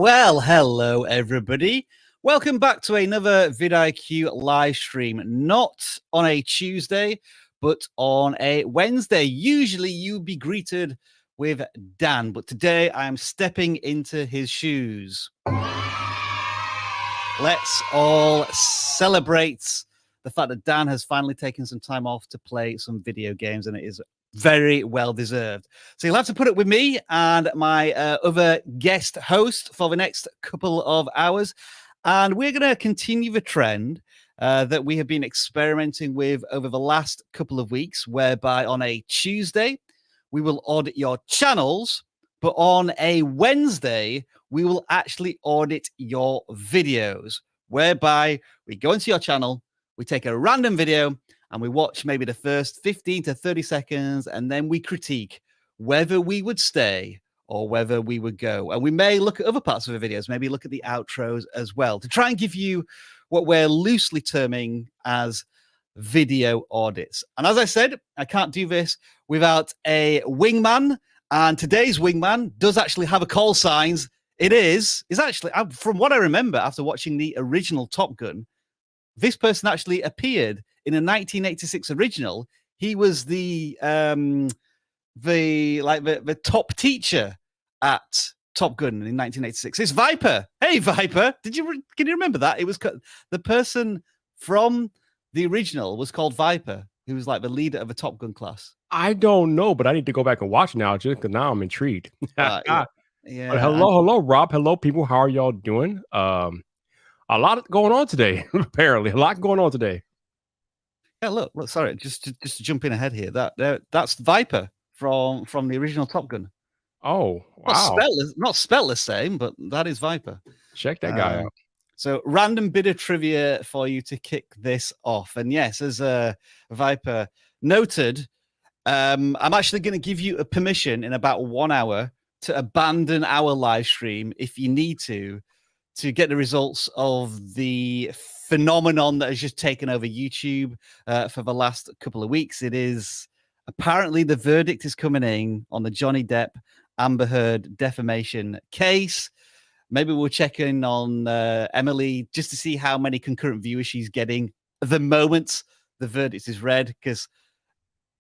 Well, hello everybody. Welcome back to another vidIQ live stream, not on a Tuesday, but on a Wednesday. Usually you'd be greeted with Dan, but today I am stepping into his shoes. Let's all celebrate the fact that Dan has finally taken some time off to play some video games, and it is very well deserved. So you'll have to put it with me and my other guest host for the next couple of hours. And we're going to continue the trend that we have been experimenting with over the last couple of weeks, whereby on a Tuesday, we will audit your channels, but on a Wednesday, we will actually audit your videos, whereby we go into your channel, we take a random video, and we watch maybe the first 15 to 30 seconds, and then we critique whether we would stay or whether we would go. And we may look at other parts of the videos, maybe look at the outros as well, to try and give you what we're loosely terming as video audits. And as I said, I can't do this without a wingman. And today's wingman does actually have a call signs. Is actually, from what I remember after watching the original Top Gun, this person actually appeared in a 1986 original. He was the top teacher at Top Gun in 1986. It's Viper. Hey, Viper. Can you remember that? It was the person from the original was called Viper. He was like the leader of a Top Gun class. I don't know, but I need to go back and watch now just because now I'm intrigued. Yeah. But hello, Rob. Hello, people. How are y'all doing? A lot going on today. Apparently, a lot going on today. Yeah, look. Sorry, just to jump in ahead here. That's Viper from the original Top Gun. Oh, wow. Not spelled the same, but that is Viper. Check that guy out. So, random bit of trivia for you to kick this off. And yes, as Viper noted, I'm actually going to give you a permission in about 1 hour to abandon our live stream if you need to get the results of the phenomenon that has just taken over YouTube for the last couple of weeks. It is apparently the verdict is coming in on the Johnny Depp Amber Heard defamation case. Maybe we'll check in on Emily just to see how many concurrent viewers she's getting the moment the verdict is read, because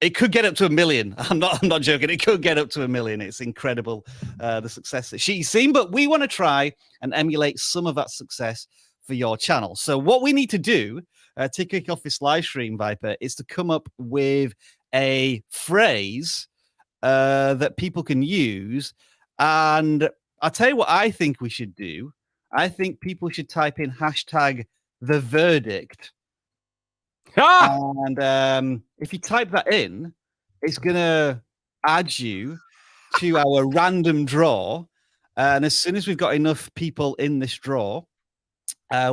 it could get up to 1 million. I'm not joking. It could get up to 1 million. It's incredible, the success that she's seen. But we want to try and emulate some of that success for your channel. So what we need to do to kick off this live stream, Viper, is to come up with a phrase that people can use. And I'll tell you what I think we should do. I think people should type in hashtag the verdict. And if you type that in, it's going to add you to our random draw. And as soon as we've got enough people in this draw,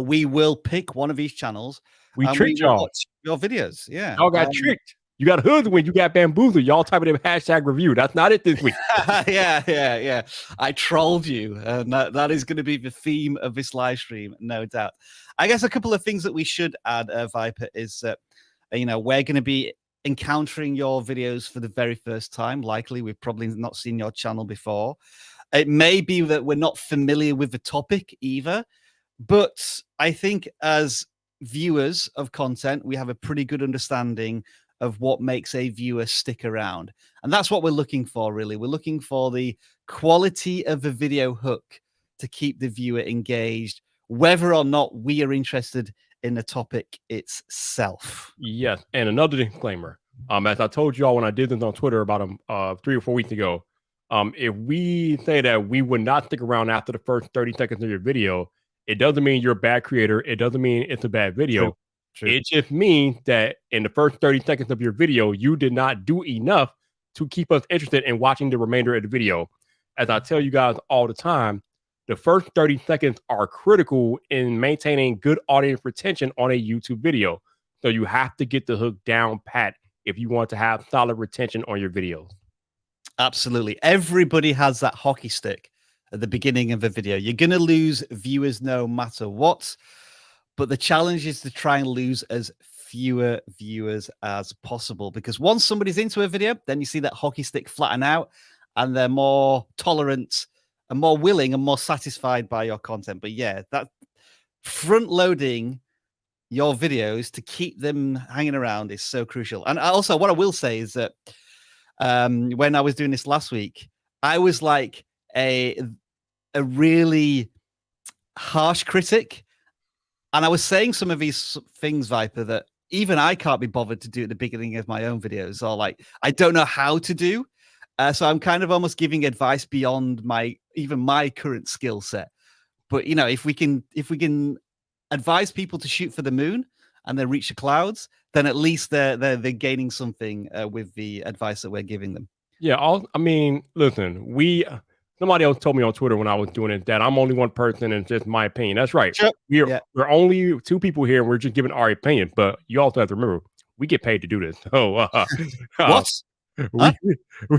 we will pick one of these channels. We tricked y'all. Your videos. Yeah. Y'all got tricked. You got hoodwinked. You got bamboozled. Y'all type in hashtag review. That's not it this week. Yeah. I trolled you. And that is going to be the theme of this live stream, no doubt. I guess a couple of things that we should add, Viper, is that, we're going to be encountering your videos for the very first time. Likely, we've probably not seen your channel before. It may be that we're not familiar with the topic either. But I think as viewers of content, we have a pretty good understanding of what makes a viewer stick around. And that's what we're looking for, really. We're looking for the quality of the video hook to keep the viewer engaged, whether or not we are interested in the topic itself. Yes. And another disclaimer, as I told y'all when I did this on Twitter about 3 or 4 weeks ago, if we say that we would not stick around after the first 30 seconds of your video, it doesn't mean you're a bad creator. It doesn't mean it's a bad video. True. It just means that in the first 30 seconds of your video, you did not do enough to keep us interested in watching the remainder of the video. As I tell you guys all the time, the first 30 seconds are critical in maintaining good audience retention on a YouTube video. So you have to get the hook down pat if you want to have solid retention on your videos. Absolutely. Everybody has that hockey stick at the beginning of a video. You're going to lose viewers no matter what. But the challenge is to try and lose as fewer viewers as possible, because once somebody's into a video, then you see that hockey stick flatten out and they're more tolerant are more willing and more satisfied by your content. But yeah, that front loading your videos to keep them hanging around is so crucial. And also, what I will say is that when I was doing this last week, I was like a really harsh critic, and I was saying some of these things, Viper, that even I can't be bothered to do at the beginning of my own videos, or like I don't know how to do. So I'm kind of almost giving advice beyond even my current skill set. But you know, if we can advise people to shoot for the moon and then reach the clouds, then at least they're gaining something with the advice that we're giving them. Yeah, I mean, listen, somebody else told me on Twitter when I was doing it that I'm only one person and it's just my opinion. That's right. Sure. We're only two people here and we're just giving our opinion. But you also have to remember, we get paid to do this. So What?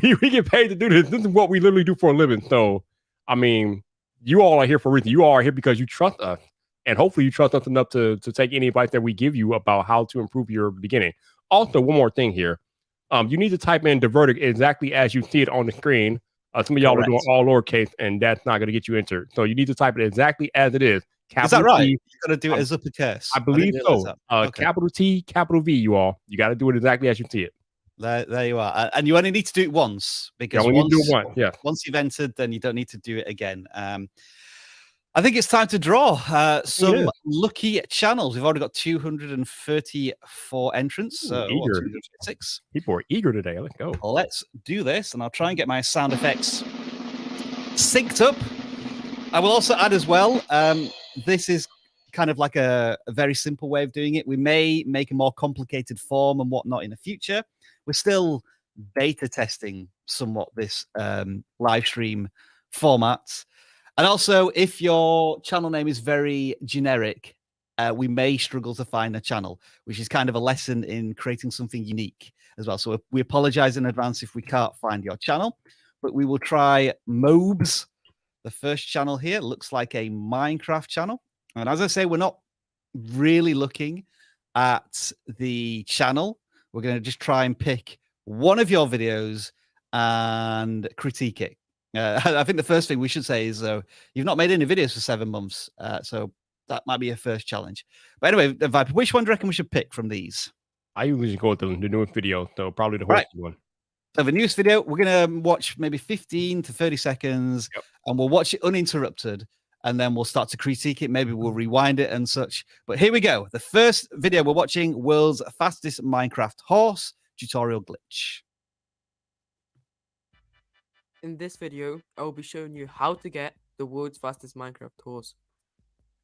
We get paid to do this. This is what we literally do for a living. So, I mean, you all are here for a reason. You all are here because you trust us. And hopefully you trust us enough to take any advice that we give you about how to improve your beginning. Also, one more thing here. You need to type in the verdict exactly as you see it on the screen. Some of y'all are doing all lowercase, and that's not going to get you entered. So you need to type it exactly as it is. Is that right? You got to do it as uppercase. I believe so. Okay. Capital T, capital V. You got to do it exactly as you see it. There you are, and you only need to do it once, because once you've entered, then you don't need to do it again. I think it's time to draw some lucky channels. We've already got 234 entrants. So 236. People are eager today. Let's go. Let's do this, and I'll try and get my sound effects synced up. I will also add as well, this is kind of like a very simple way of doing it. We may make a more complicated form and whatnot in the future. We're still beta testing somewhat this live stream format. And also, if your channel name is very generic, we may struggle to find a channel, which is kind of a lesson in creating something unique as well. So we apologize in advance if we can't find your channel, but we will try Mobzs. The first channel here looks like a Minecraft channel. And as I say, we're not really looking at the channel. We're going to just try and pick one of your videos and critique it. I think the first thing we should say is, you've not made any videos for 7 months, so that might be your first challenge. But anyway, Viper, which one do you reckon we should pick from these? I usually just go with the newest video, so probably the horse one. So the newest video, we're going to watch maybe 15 to 30 seconds, and we'll watch it uninterrupted, and then we'll start to critique it. Maybe we'll rewind it and such. But here we go. The first video we're watching, World's Fastest Minecraft Horse Tutorial Glitch. In this video, I will be showing you how to get the world's fastest Minecraft horse.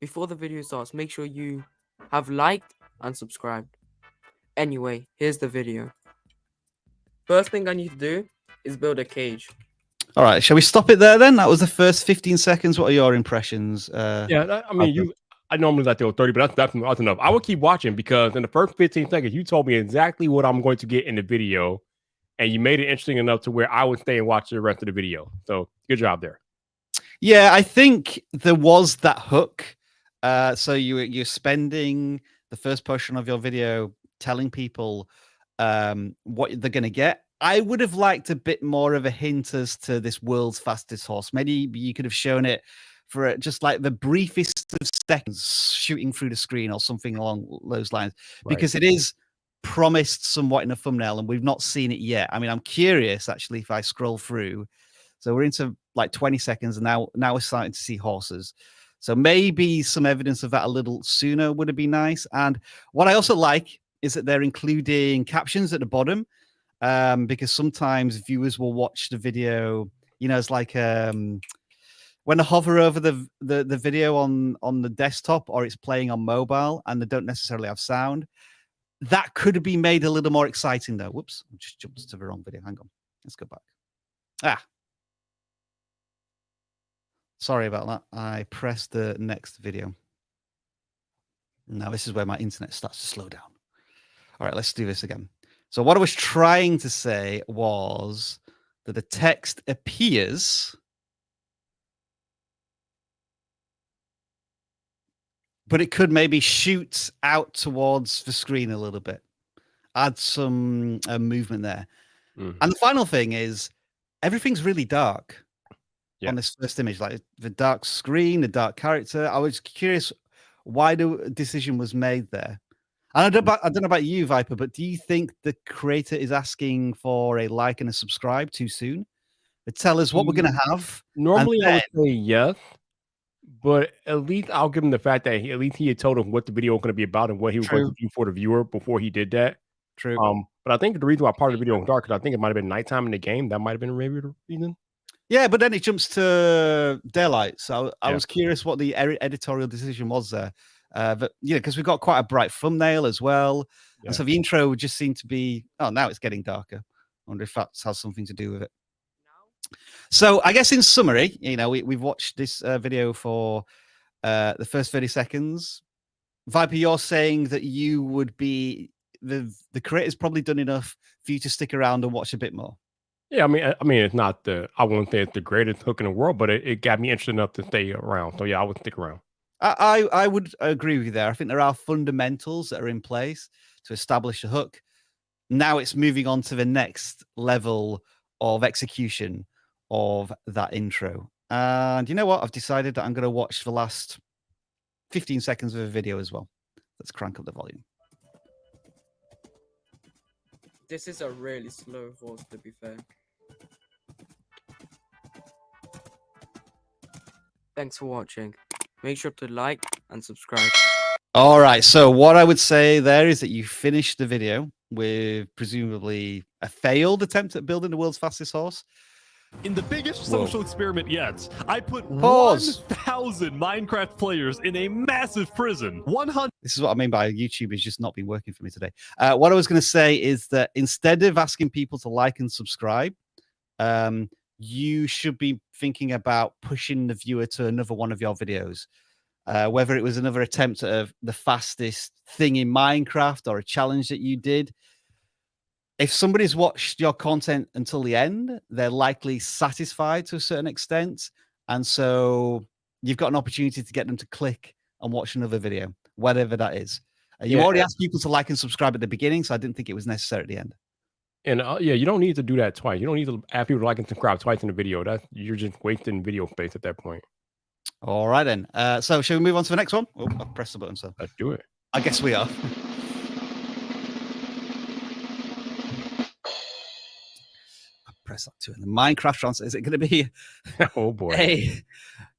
Before the video starts, make sure you have liked and subscribed. Anyway, here's the video. First thing I need to do is build a cage. All right, shall we stop it there then? That was the first 15 seconds. What are your impressions? I mean, I normally like to go 30, but that's enough. I will keep watching because in the first 15 seconds, you told me exactly what I'm going to get in the video. And you made it interesting enough to where I would stay and watch the rest of the video. So good job there. Yeah, I think there was that hook. So you're spending the first portion of your video telling people what they're going to get. I would have liked a bit more of a hint as to this world's fastest horse. Maybe you could have shown it for just like the briefest of seconds shooting through the screen or something along those lines, because it is promised somewhat in a thumbnail and we've not seen it yet. I mean, I'm curious actually if I scroll through. So we're into like 20 seconds and now we're starting to see horses. So maybe some evidence of that a little sooner would have been nice. And what I also like is that they're including captions at the bottom, because sometimes viewers will watch the video, you know, it's like when I hover over the video on the desktop or it's playing on mobile and they don't necessarily have sound. That could have been made a little more exciting, though. Whoops, I just jumped to the wrong video. Hang on. Let's go back. Sorry about that. I pressed the next video. Now, this is where my internet starts to slow down. All right, let's do this again. So what I was trying to say was that the text appears, but it could maybe shoot out towards the screen a little bit, add some movement there. And the final thing is everything's really dark. on this first image, like the dark screen, the dark character. I was curious why the decision was made there. And I don't know about you, Viper, but do you think the creator is asking for a like and a subscribe too soon? But tell us what we're going to have. Normally, I would say yes, but at least I'll give him the fact that at least he had told him what the video was going to be about and what he was going to do for the viewer before he did that. True. But I think the reason why part of the video was dark, because I think it might have been nighttime in the game. That might have been maybe the reason. Yeah, but then it jumps to daylight. So I was curious what the editorial decision was there. But because we've got quite a bright thumbnail as well. And so the intro just seemed to be, now it's getting darker. I wonder if that has something to do with it. So I guess in summary, we've watched this video for the first 30 seconds. Viper, you're saying that you would be, the creator's probably done enough for you to stick around and watch a bit more. Yeah, I mean, it's not I wouldn't say it's the greatest hook in the world, but it got me interested enough to stay around. So yeah, I would stick around. I would agree with you there. I think there are fundamentals that are in place to establish a hook. Now it's moving on to the next level of execution of that intro. And you know what? I've decided that I'm going to watch the last 15 seconds of a video as well. Let's crank up the volume. This is a really slow horse, to be fair. Thanks for watching. Make sure to like and subscribe. All right. So what I would say there is that you finished the video with presumably a failed attempt at building the world's fastest horse. In the biggest social experiment yet, I put 1,000 Minecraft players in a massive prison. 100. This is what I mean by YouTube is just not been working for me today. What I was going to say is that instead of asking people to like and subscribe, you should be thinking about pushing the viewer to another one of your videos. Whether it was another attempt at the fastest thing in Minecraft or a challenge that you did. If somebody's watched your content until the end, they're likely satisfied to a certain extent. And so you've got an opportunity to get them to click and watch another video, whatever that is. You already asked people to like and subscribe at the beginning, so I didn't think it was necessary at the end. And you don't need to do that twice. You don't need to ask people to like and subscribe twice in the video. You're just wasting video space at that point. All right, then. So shall we move on to the next one? Oh, I've pressed the button, so let's do it. I guess we are. Press that too. And the Minecraft transfer. Is it going to be? Oh boy,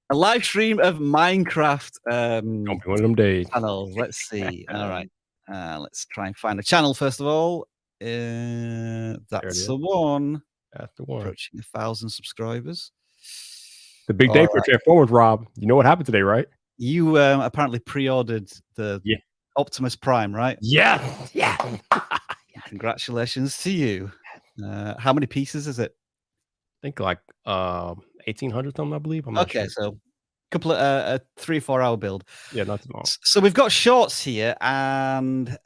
a live stream of Minecraft? Don't be one of them days. Channels. Let's see. All right, let's try and find a channel first of all. That's the one. That's the one. Approaching 1,000 subscribers. The big day for Transformers, Rob. You know what happened today, right? You apparently pre-ordered the Optimus Prime, right? Yeah. Congratulations to you. How many pieces is it? I think like 1,800 something, I believe. I'm not sure. So a couple of a 3 or 4 hour build. Yeah, not too long. So we've got shorts here and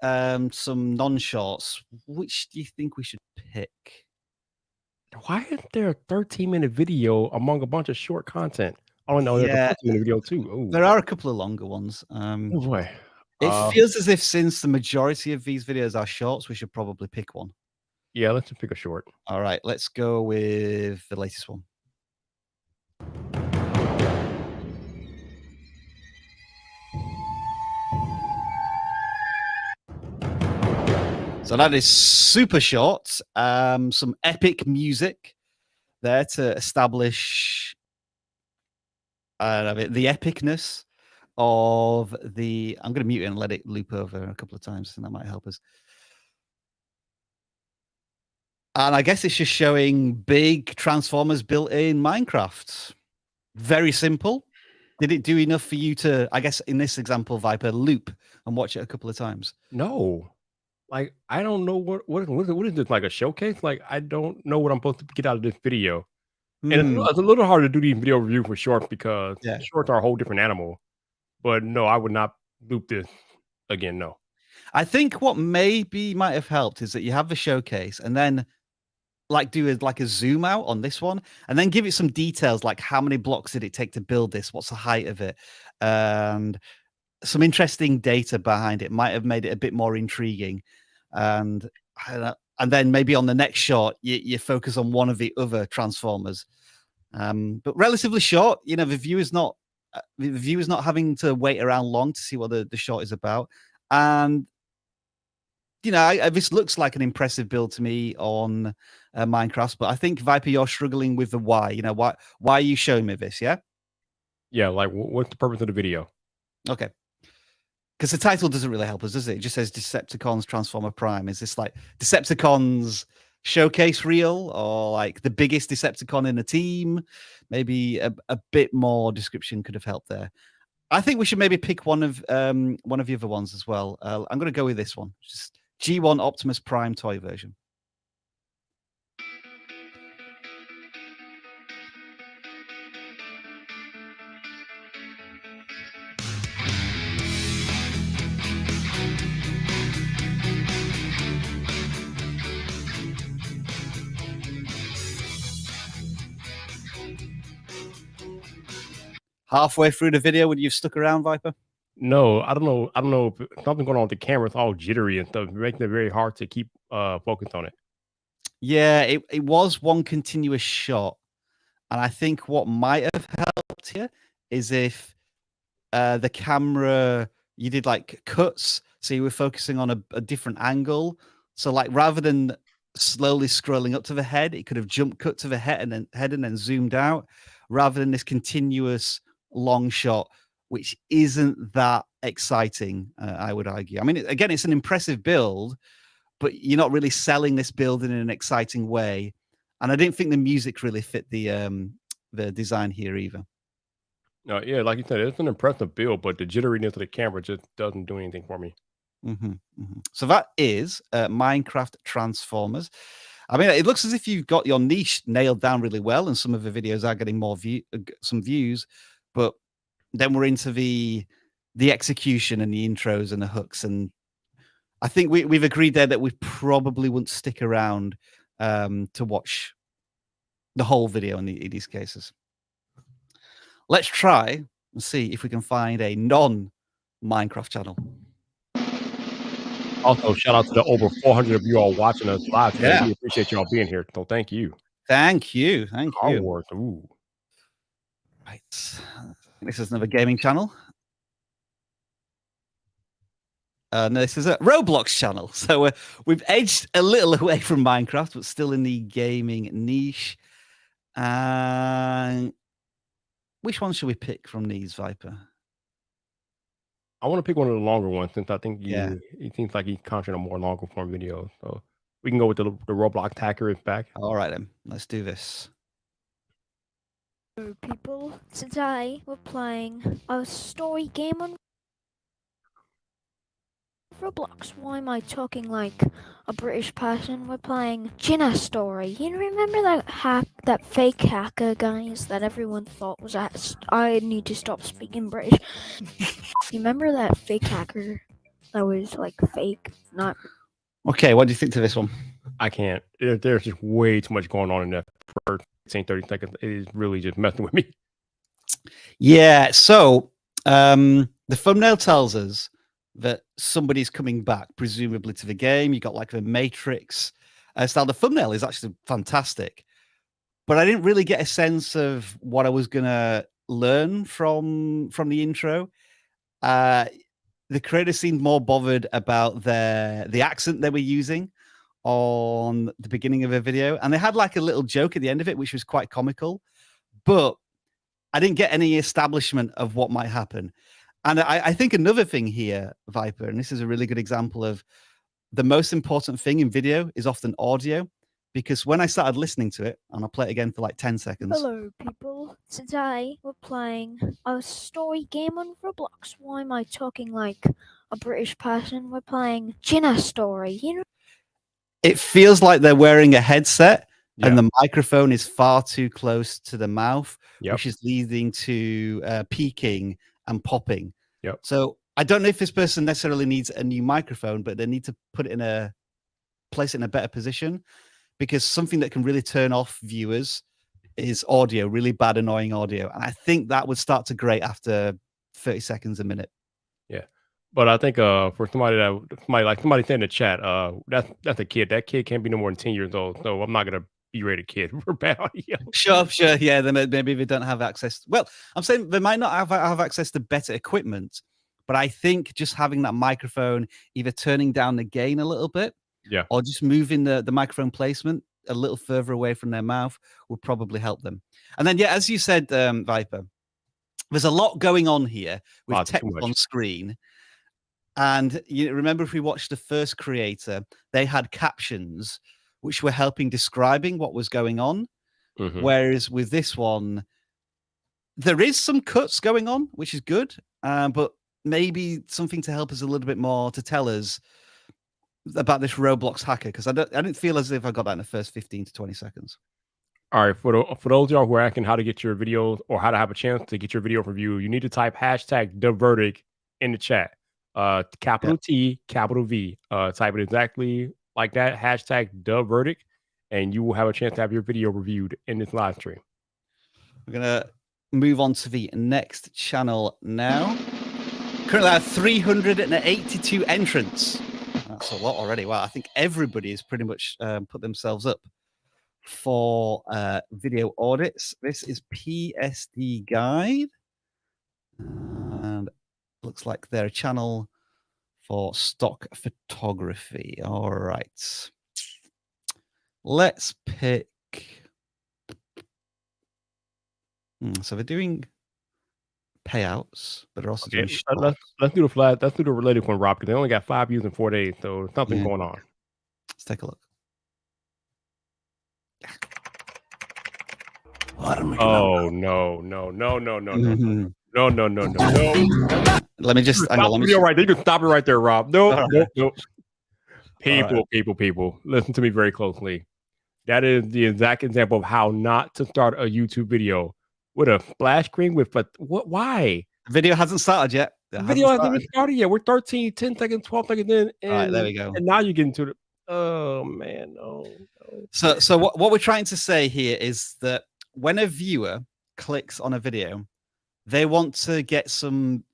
some non-shorts. Which do you think we should pick? Why isn't there a 13-minute video among a bunch of short content? Oh no, there's a 15-minute video too. Ooh. There are a couple of longer ones. Oh boy. It feels as if since the majority of these videos are shorts, we should probably pick one. Yeah, let's just pick a short. All right, let's go with the latest one. So that is super short. Some epic music there to establish the epicness of the. I'm going to mute it and let it loop over a couple of times, and that might help us. And I guess it's just showing big Transformers built in Minecraft. Very simple. Did it do enough for you to, I guess, in this example, Viper, loop and watch it a couple of times? No. Like, I don't know what is this, like a showcase? Like, I don't know what I'm supposed to get out of this video. And it's a little hard to do these video reviews for shorts because shorts are a whole different animal. But no, I would not loop this again, no. I think what might have helped is that you have the showcase and then like do a zoom out on this one and then give it some details like how many blocks did it take to build this, what's the height of it, and some interesting data behind it might have made it a bit more intriguing. And then maybe on the next shot you focus on one of the other Transformers But relatively short. You know, the viewer's not having to wait around long to see what the short is about. And you know, this looks like an impressive build to me on Minecraft, but I think Viper, you're struggling with the why. You know, why are you showing me this? Yeah. Yeah, like what's the purpose of the video? Okay. Because the title doesn't really help us, does it? It just says Decepticons Transformer Prime. Is this like Decepticons showcase reel, or like the biggest Decepticon in the team? Maybe a bit more description could have helped there. I think we should maybe pick one of the other ones as well. I'm going to go with this one, just G1 Optimus Prime toy version. Halfway through the video, would you have stuck around, Viper? No, I don't know. I don't know if something going on with the camera. It's all jittery and stuff, making it very hard to keep focused on it. Yeah, it was one continuous shot. And I think what might have helped here is if the camera, you did like cuts, so you were focusing on a different angle. So like rather than slowly scrolling up to the head, it could have jump cut to the head and then zoomed out, rather than this continuous long shot, which isn't that exciting, I would argue. I mean, again, it's an impressive build, but you're not really selling this build in an exciting way. And I didn't think the music really fit the design here either. No, yeah, like you said, it's an impressive build, but the jitteriness of the camera just doesn't do anything for me. So that is Minecraft Transformers. I mean, it looks as if you've got your niche nailed down really well, and some of the videos are getting some views. But then we're into the execution and the intros and the hooks, and I think we've agreed there that we probably wouldn't stick around to watch the whole video in these cases. Let's try and see if we can find a non-Minecraft channel. Also, shout out to the over 400 of you all watching us live today. Yeah. We appreciate y'all being here. So thank you. Thank you. Star Wars. Ooh. Right. This is another gaming channel. No, this is a Roblox channel. So we've edged a little away from Minecraft, but still in the gaming niche. Which one should we pick from these, Viper? I want to pick one of the longer ones, since I think it seems like he's concentrating on more longer form videos. So we can go with the Roblox hacker is back. All right, then. Let's do this. Hello, people. Today we're playing a story game on Roblox. Why am I talking like a British person? We're playing Jinnah Story. You remember that fake hacker, guys, that everyone thought was I need to stop speaking British. You remember that fake hacker that was like fake? Not Okay, what do you think to this one? I can't. There's just way too much going on in that first 30 seconds. It is really just messing with me. Yeah, so the thumbnail tells us that somebody's coming back, presumably to the game. You got like the Matrix style. The thumbnail is actually fantastic, but I didn't really get a sense of what I was gonna learn from the intro. The creator seemed more bothered about the accent they were using on the beginning of a video, and they had like a little joke at the end of it, which was quite comical, but I didn't get any establishment of what might happen. And I think another thing here, Viper, and this is a really good example of the most important thing in video is often audio, because when I started listening to it, and I'll play it again for like 10 seconds. Hello, people. Today we're playing a story game on Roblox. Why am I talking like a British person? We're playing Jinnah Story. You know. It feels like they're wearing a headset, and the microphone is far too close to the mouth, which is leading to peaking and popping. So I don't know if this person necessarily needs a new microphone, but they need to put it in place it in a better position, because something that can really turn off viewers is audio, really bad, annoying audio. And I think that would start to grate after 30 seconds a minute. Yeah. But I think for somebody said in the chat, that's a kid. That kid can't be no more than 10 years old. So I'm not gonna E-rated kid for bad audio. Sure. Yeah, then maybe they don't have access. Well, I'm saying they might not have access to better equipment, but I think just having that microphone, either turning down the gain a little bit, Yeah. or just moving the microphone placement a little further away from their mouth would probably help them. And then, yeah, as you said, Viper, there's a lot going on here with text on screen. And you remember, if we watched the first creator, they had captions which were helping describing what was going on. Whereas with this one, there is some cuts going on, which is good, but maybe something to help us a little bit more, to tell us about this Roblox hacker, because I didn't feel as if I got that in the first 15 to 20 seconds. All right, for those of y'all who are asking how to get your videos or how to have a chance to get your video review, you need to type hashtag the verdict in the chat. Capital T, capital V. Type it exactly like that, hashtag the verdict, and you will have a chance to have your video reviewed in this live stream. We're gonna move on to the next channel now. Currently, I have 382 entrants. That's a lot already. Wow, I think everybody has pretty much put themselves up for video audits. This is PSD Guide, and looks like they're a channel for stock photography. All right, let's pick. So they're doing payouts, but they're also doing. Let's do the flat. Let's do the related one, Rob, because they only got 5 views in 4 days, so there's something going on. Let's take a look. Oh no! Let me just stop the video right there. You can stop it right there, Rob. No. People, listen to me very closely. That is the exact example of how not to start a YouTube video with a splash screen with what? Why? The video hasn't started yet. The video hasn't even started yet. We're 13, 10 seconds, 12 seconds in. And, all right, there we go. And now you get into the. Oh man, no. So what we're trying to say here is that when a viewer clicks on a video, they want to get some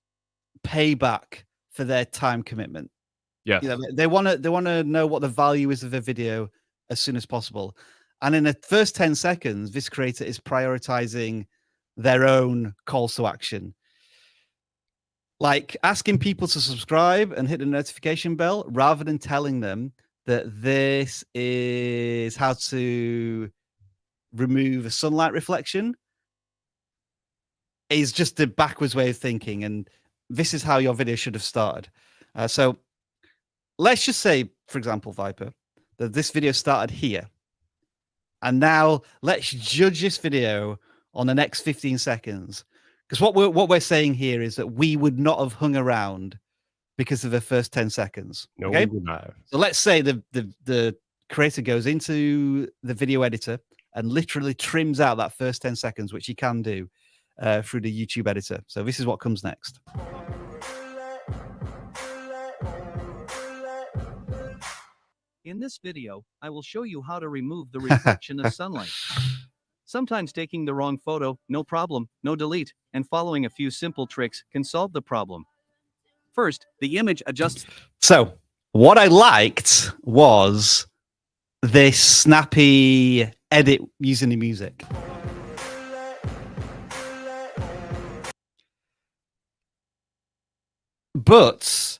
payback for their time commitment. Yeah, they want to know what the value is of a video as soon as possible. And in the first 10 seconds, this creator is prioritizing their own calls to action, like asking people to subscribe and hit the notification bell, rather than telling them that this is how to remove a sunlight reflection. Is just a backwards way of thinking, and this is how your video should have started. So let's just say, for example, Viper, that this video started here, and now let's judge this video on the next 15 seconds, because what we're saying here is that we would not have hung around because of the first 10 seconds. No, okay? we would not. So let's say the creator goes into the video editor and literally trims out that first 10 seconds, which he can do through the YouTube editor. So this is what comes next. In this video, I will show you how to remove the reflection of sunlight. Sometimes taking the wrong photo, no problem, no delete, and following a few simple tricks can solve the problem. First, the image adjusts. So what I liked was this snappy edit using the music. But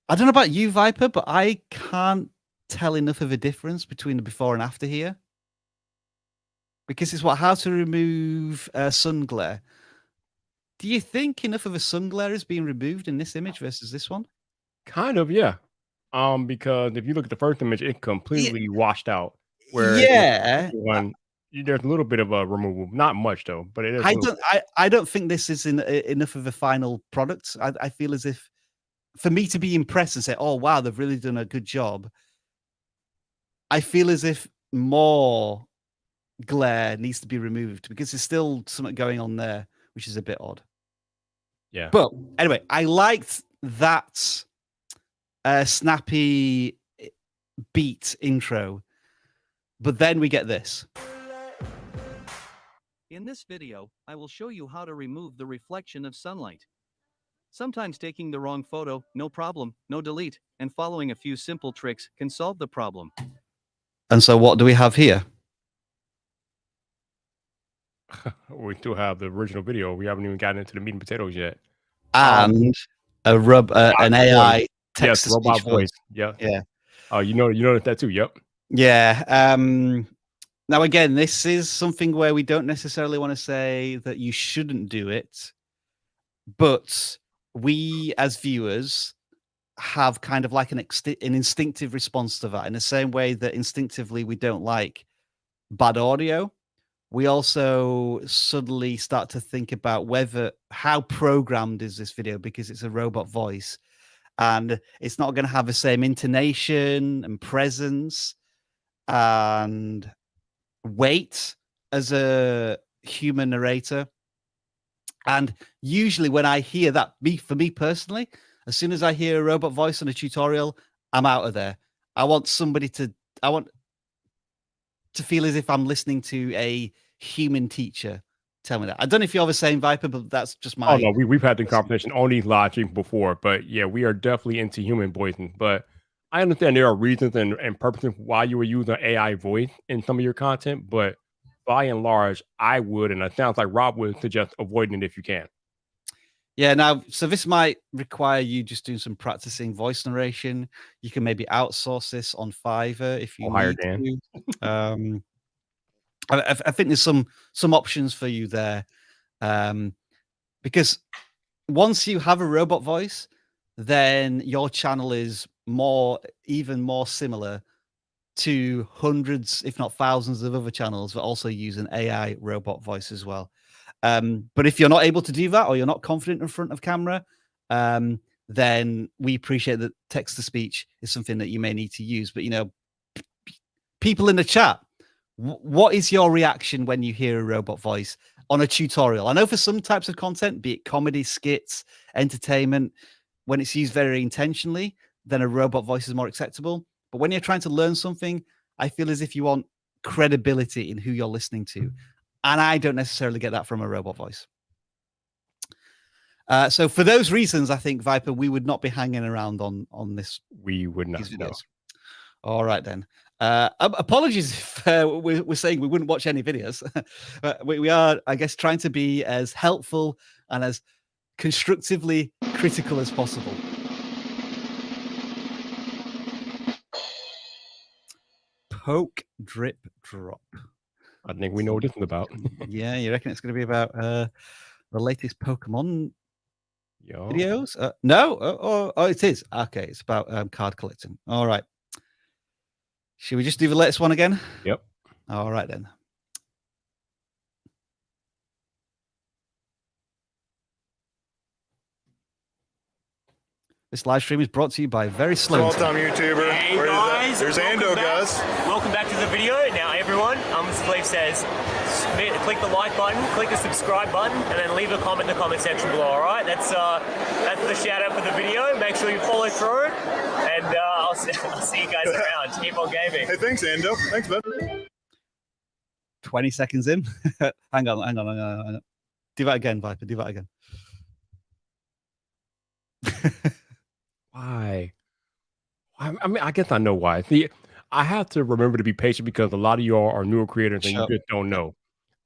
I don't know about you, Viper, but I can't tell enough of a difference between the before and after here. Because it's how to remove sun glare. Do you think enough of a sun glare is being removed in this image versus this one? Kind of, yeah. Because if you look at the first image, it completely washed out. Where there's a little bit of a removal, not much though, but it is. I don't think this is enough of a final product. I feel as if, for me to be impressed and say, "Oh wow, they've really done a good job," I feel as if more glare needs to be removed, because there's still something going on there, which is a bit odd. Yeah. But anyway, I liked that snappy beat intro, but then we get this. In this video, I will show you how to remove the reflection of sunlight. Sometimes taking the wrong photo, no problem, no delete, and following a few simple tricks can solve the problem. And so what do we have here? We still have the original video. We haven't even gotten into the meat and potatoes yet. And an Robot AI voice. text Yes, to robot speech voice. voice. Yeah. Yeah. Oh, you know that too. Yep. Yeah. Now, again, this is something where we don't necessarily want to say that you shouldn't do it, but we as viewers have kind of like an instinctive response to that, in the same way that instinctively we don't like bad audio. We also suddenly start to think about how programmed is this video, because it's a robot voice and it's not going to have the same intonation and presence and weight as a human narrator. And usually when I hear that, for me personally, as soon as I hear a robot voice on a tutorial, I'm out of there. I want to feel as if I'm listening to a human teacher tell me that. I don't know if you're the same, Viper, but that's just my... Oh, no, we've had the conversation on these live streams before, but yeah, we are definitely into human voicing. But I understand there are reasons and purposes why you were using AI voice in some of your content, but by and large, I would, and it sounds like Rob would suggest avoiding it if you can. Yeah, now, so this might require you just doing some practicing voice narration. You can maybe outsource this on Fiverr if you hire need to. I think there's some options for you there, because once you have a robot voice, then your channel is even more similar to hundreds, if not thousands, of other channels that also use an AI robot voice as well. But if you're not able to do that, or you're not confident in front of camera, then we appreciate that text to speech is something that you may need to use. But, people in the chat, what is your reaction when you hear a robot voice on a tutorial? I know for some types of content, be it comedy, skits, entertainment, when it's used very intentionally, then a robot voice is more acceptable. But when you're trying to learn something, I feel as if you want credibility in who you're listening to. And I don't necessarily get that from a robot voice. So for those reasons, I think, Viper, we would not be hanging around on this. We would not. No. All right, then. Apologies if we're saying we wouldn't watch any videos. We are, I guess, trying to be as helpful and as constructively critical as possible. Poke, drip, drop. I think we know what this is about. Yeah, you reckon it's going to be about the latest Pokemon videos? No? Oh, it is. Okay, it's about card collecting. All right. Should we just do the latest one again? Yep. All right, then. This live stream is brought to you by Very Slow. Small-time YouTuber. Hey guys, there's Ando, guys. Welcome back to the video. Now everyone, as Cleve says, click the like button, click the subscribe button, and then leave a comment in the comment section below, alright? That's the shout out for the video. Make sure you follow through, and I'll see you guys around. Keep on gaming. Hey, thanks, Ando. Thanks, bud. 20 seconds in. Hang on. Do that again, Viper. Do that again. Why? I mean, I guess I know why. See, I have to remember to be patient because a lot of y'all are newer creators and you just don't know.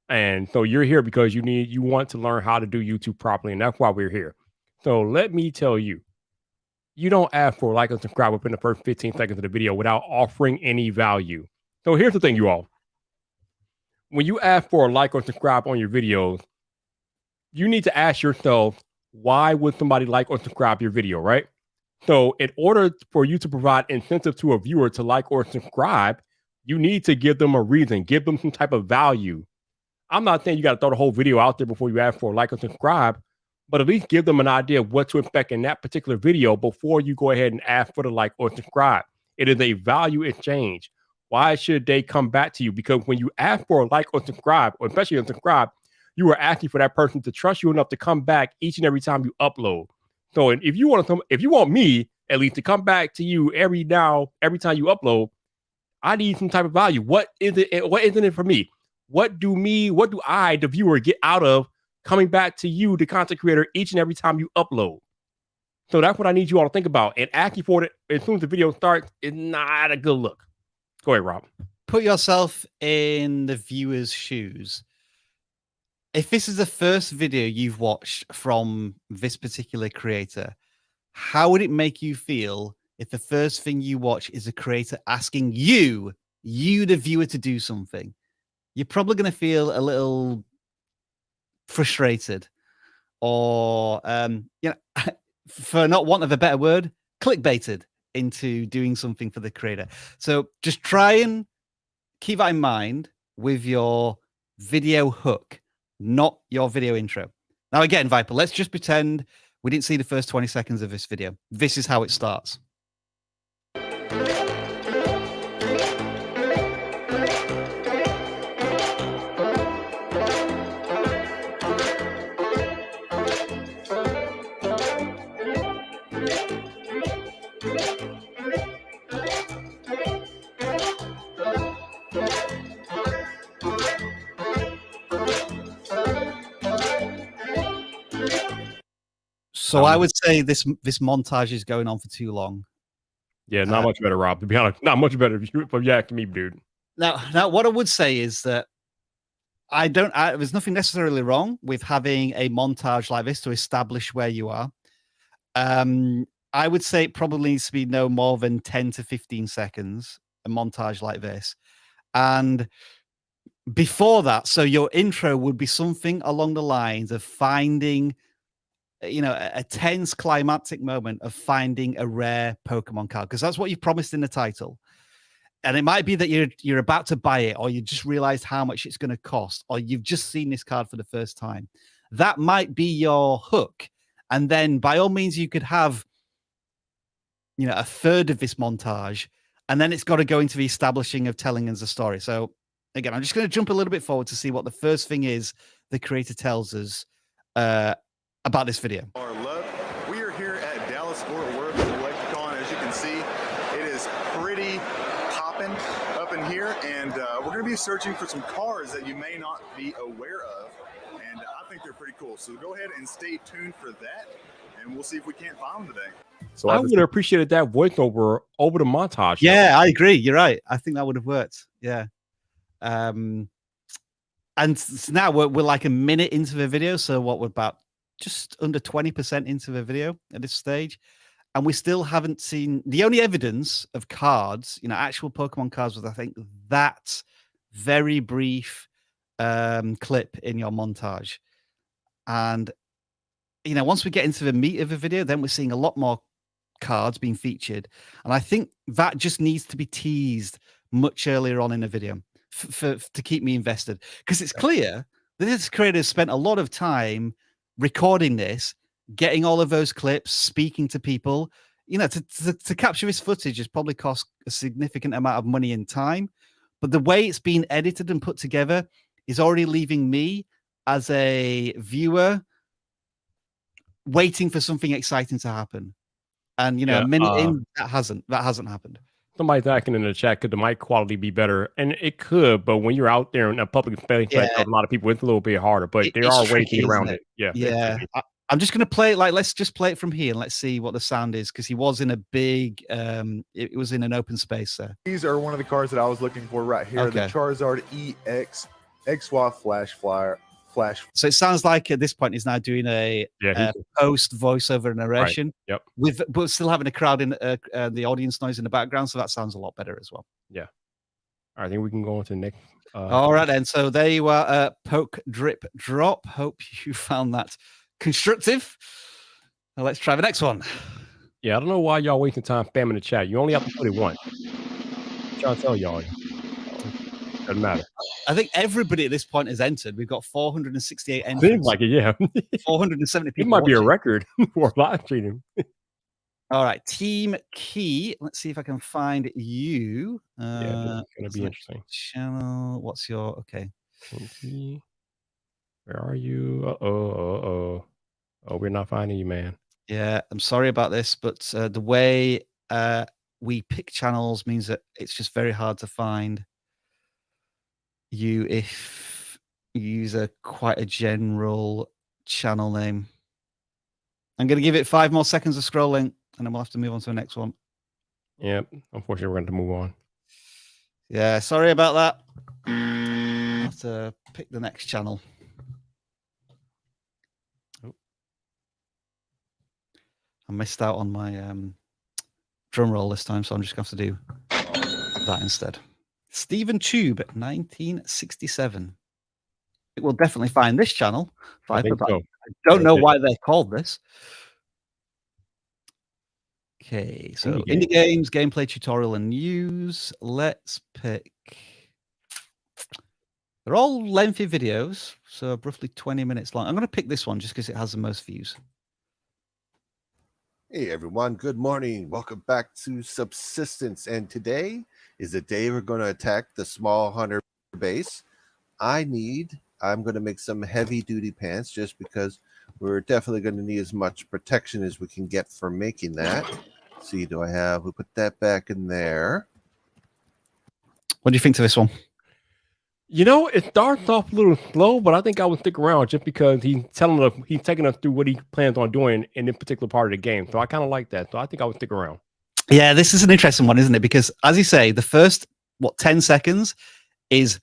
And so you're here because you want to learn how to do YouTube properly, and that's why we're here. So let me tell you, you don't ask for a like and subscribe within the first 15 seconds of the video without offering any value. So here's the thing, you all. When you ask for a like or subscribe on your videos, you need to ask yourself, why would somebody like or subscribe your video, right? So in order for you to provide incentive to a viewer to like or subscribe, you need to give them a reason, give them some type of value. I'm not saying you got to throw the whole video out there before you ask for a like or subscribe, but at least give them an idea of what to expect in that particular video before you go ahead and ask for the like or subscribe. It is a value exchange. Why should they come back to you? Because when you ask for a like or subscribe, or especially a subscribe, you are asking for that person to trust you enough to come back each and every time you upload. So if you want me at least to come back to you every time you upload, I need some type of value. What is it? What isn't it for me? What do I, the viewer, get out of coming back to you, the content creator, each and every time you upload? So that's what I need you all to think about. And asking for it as soon as the video starts is not a good look. Go ahead, Rob. Put yourself in the viewer's shoes. if this is the first video you've watched from this particular creator, how would it make you feel if the first thing you watch is a creator asking you, the viewer, to do something? You're probably going to feel a little frustrated, or for not want of a better word, clickbaited into doing something for the creator. So just try and keep that in mind with your video hook, not your video intro. Now, again, Viper, let's just pretend we didn't see the first 20 seconds of this video. This is how it starts. So I would say this montage is going on for too long. Yeah, not much better, Rob. To be honest, not much better if you ask me, dude. Now, what I would say is that there's nothing necessarily wrong with having a montage like this to establish where you are. I would say it probably needs to be no more than 10 to 15 seconds, a montage like this. And before that, so your intro would be something along the lines of finding, a tense climactic moment of finding a rare Pokemon card, because that's what you've promised in the title. And it might be that you're about to buy it, or you just realized how much it's going to cost, or you've just seen this card for the first time. That might be your hook. And then by all means, you could have, a third of this montage, and then it's got to go into the establishing of telling us a story. So again, I'm just going to jump a little bit forward to see what the first thing is the creator tells us about this video. We are here at Dallas Fort Worth Electricon. As you can see, it is pretty popping up in here, and we're going to be searching for some cars that you may not be aware of, and I think they're pretty cool. So go ahead and stay tuned for that, and we'll see if we can't find them today. So I would have appreciated that voiceover over the montage. Yeah, I agree. You're right. I think that would have worked. Yeah. And now we're like a minute into the video. So what, we're about just under 20% into the video at this stage. And we still haven't seen the only evidence of cards, actual Pokemon cards, was, I think, that very brief clip in your montage. And, once we get into the meat of the video, then we're seeing a lot more cards being featured. And I think that just needs to be teased much earlier on in the video to keep me invested. Because it's clear that this creator has spent a lot of time recording this, getting all of those clips, speaking to people. To capture this footage has probably cost a significant amount of money and time. But the way it's been edited and put together is already leaving me as a viewer waiting for something exciting to happen. And a minute in, that hasn't happened. Somebody's asking in the chat, could the mic quality be better? And it could, but when you're out there in a public space, like a lot of people, it's a little bit harder. But there are ways to get around it. Yeah. I'm just going to play it. Let's just play it from here and let's see what the sound is, because he was in a big, it was in an open space there. These are one of the cards that I was looking for right here. Okay. The Charizard EX XY Flash Flyer. So it sounds like at this point he's now doing a post voiceover narration. Right. Yep. But still having a crowd in the audience noise in the background. So that sounds a lot better as well. Yeah. I think we can go on to the next. All right, then. So there you are. Poke, drip, drop. Hope you found that constructive. Now let's try the next one. Yeah, I don't know why y'all wasting time spamming the chat. You only have to put it once. I'm trying to tell y'all. Doesn't matter. I think everybody at this point has entered. We've got 468 entries. Seems like it, yeah. 470 people. It might be a watching. record for live streaming. All right, Team Key. Let's see if I can find you. Yeah, it's gonna be interesting. Channel. What's your okay? Where are you? Oh, we're not finding you, man. Yeah, I'm sorry about this, but the way we pick channels means that it's just very hard to find you if you use quite a general channel name. I'm going to give it 5 more seconds of scrolling, and then we'll have to move on to the next one. Yep. Unfortunately, we're going to move on. Yeah, sorry about that. I'll have to pick the next channel. I missed out on my drum roll this time, so I'm just going to have to do that instead. Stephen Tube, 1967. We'll definitely find this channel. I think so. I don't know why they called this. Okay, so indie games, gameplay tutorial, and news. Let's pick. They're all lengthy videos, so roughly 20 minutes long. I'm going to pick this one just because it has the most views. Hey everyone, good morning. Welcome back to Subsistence. And today is the day we're going to attack the small hunter base. I'm going to make some heavy duty pants just because we're definitely going to need as much protection as we can get for making that. Let's see, we put that back in there. What do you think to this one? You know, it starts off a little slow, but I think I would stick around just because he's taking us through what he plans on doing in this particular part of the game. So I kind of like that. So I think I would stick around. Yeah, this is an interesting one, isn't it? Because as you say, the first 10 seconds is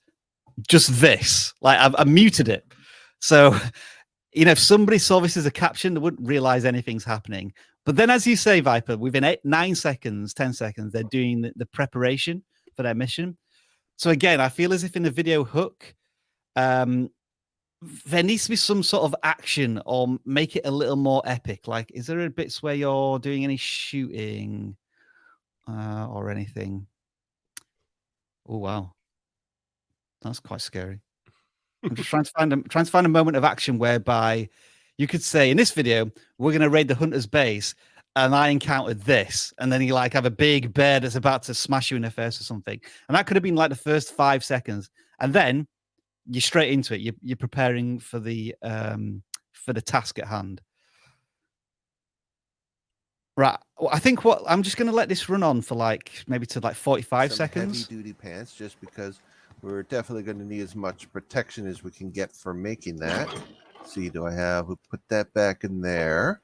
just this. Like I've muted it, so you know if somebody saw this as a caption, they wouldn't realize anything's happening. But then, as you say, Viper, within 9 seconds, 10 seconds, they're doing the preparation for their mission. So again, I feel as if in the video hook, there needs to be some sort of action or make it a little more epic. Like, is there a bits where you're doing any shooting or anything? Oh wow, that's quite scary. I'm just trying to find a moment of action whereby you could say, in this video, we're going to raid the hunter's base, and I encountered this, and then you like have a big bear that's about to smash you in the face or something, and that could have been like the first 5 seconds, and then you're straight into it. You're preparing for the task at hand. Right. Well, I think I'm just going to let this run on for maybe 45 seconds. Heavy duty pants just because we're definitely going to need as much protection as we can get for making that. Let's see, we put that back in there.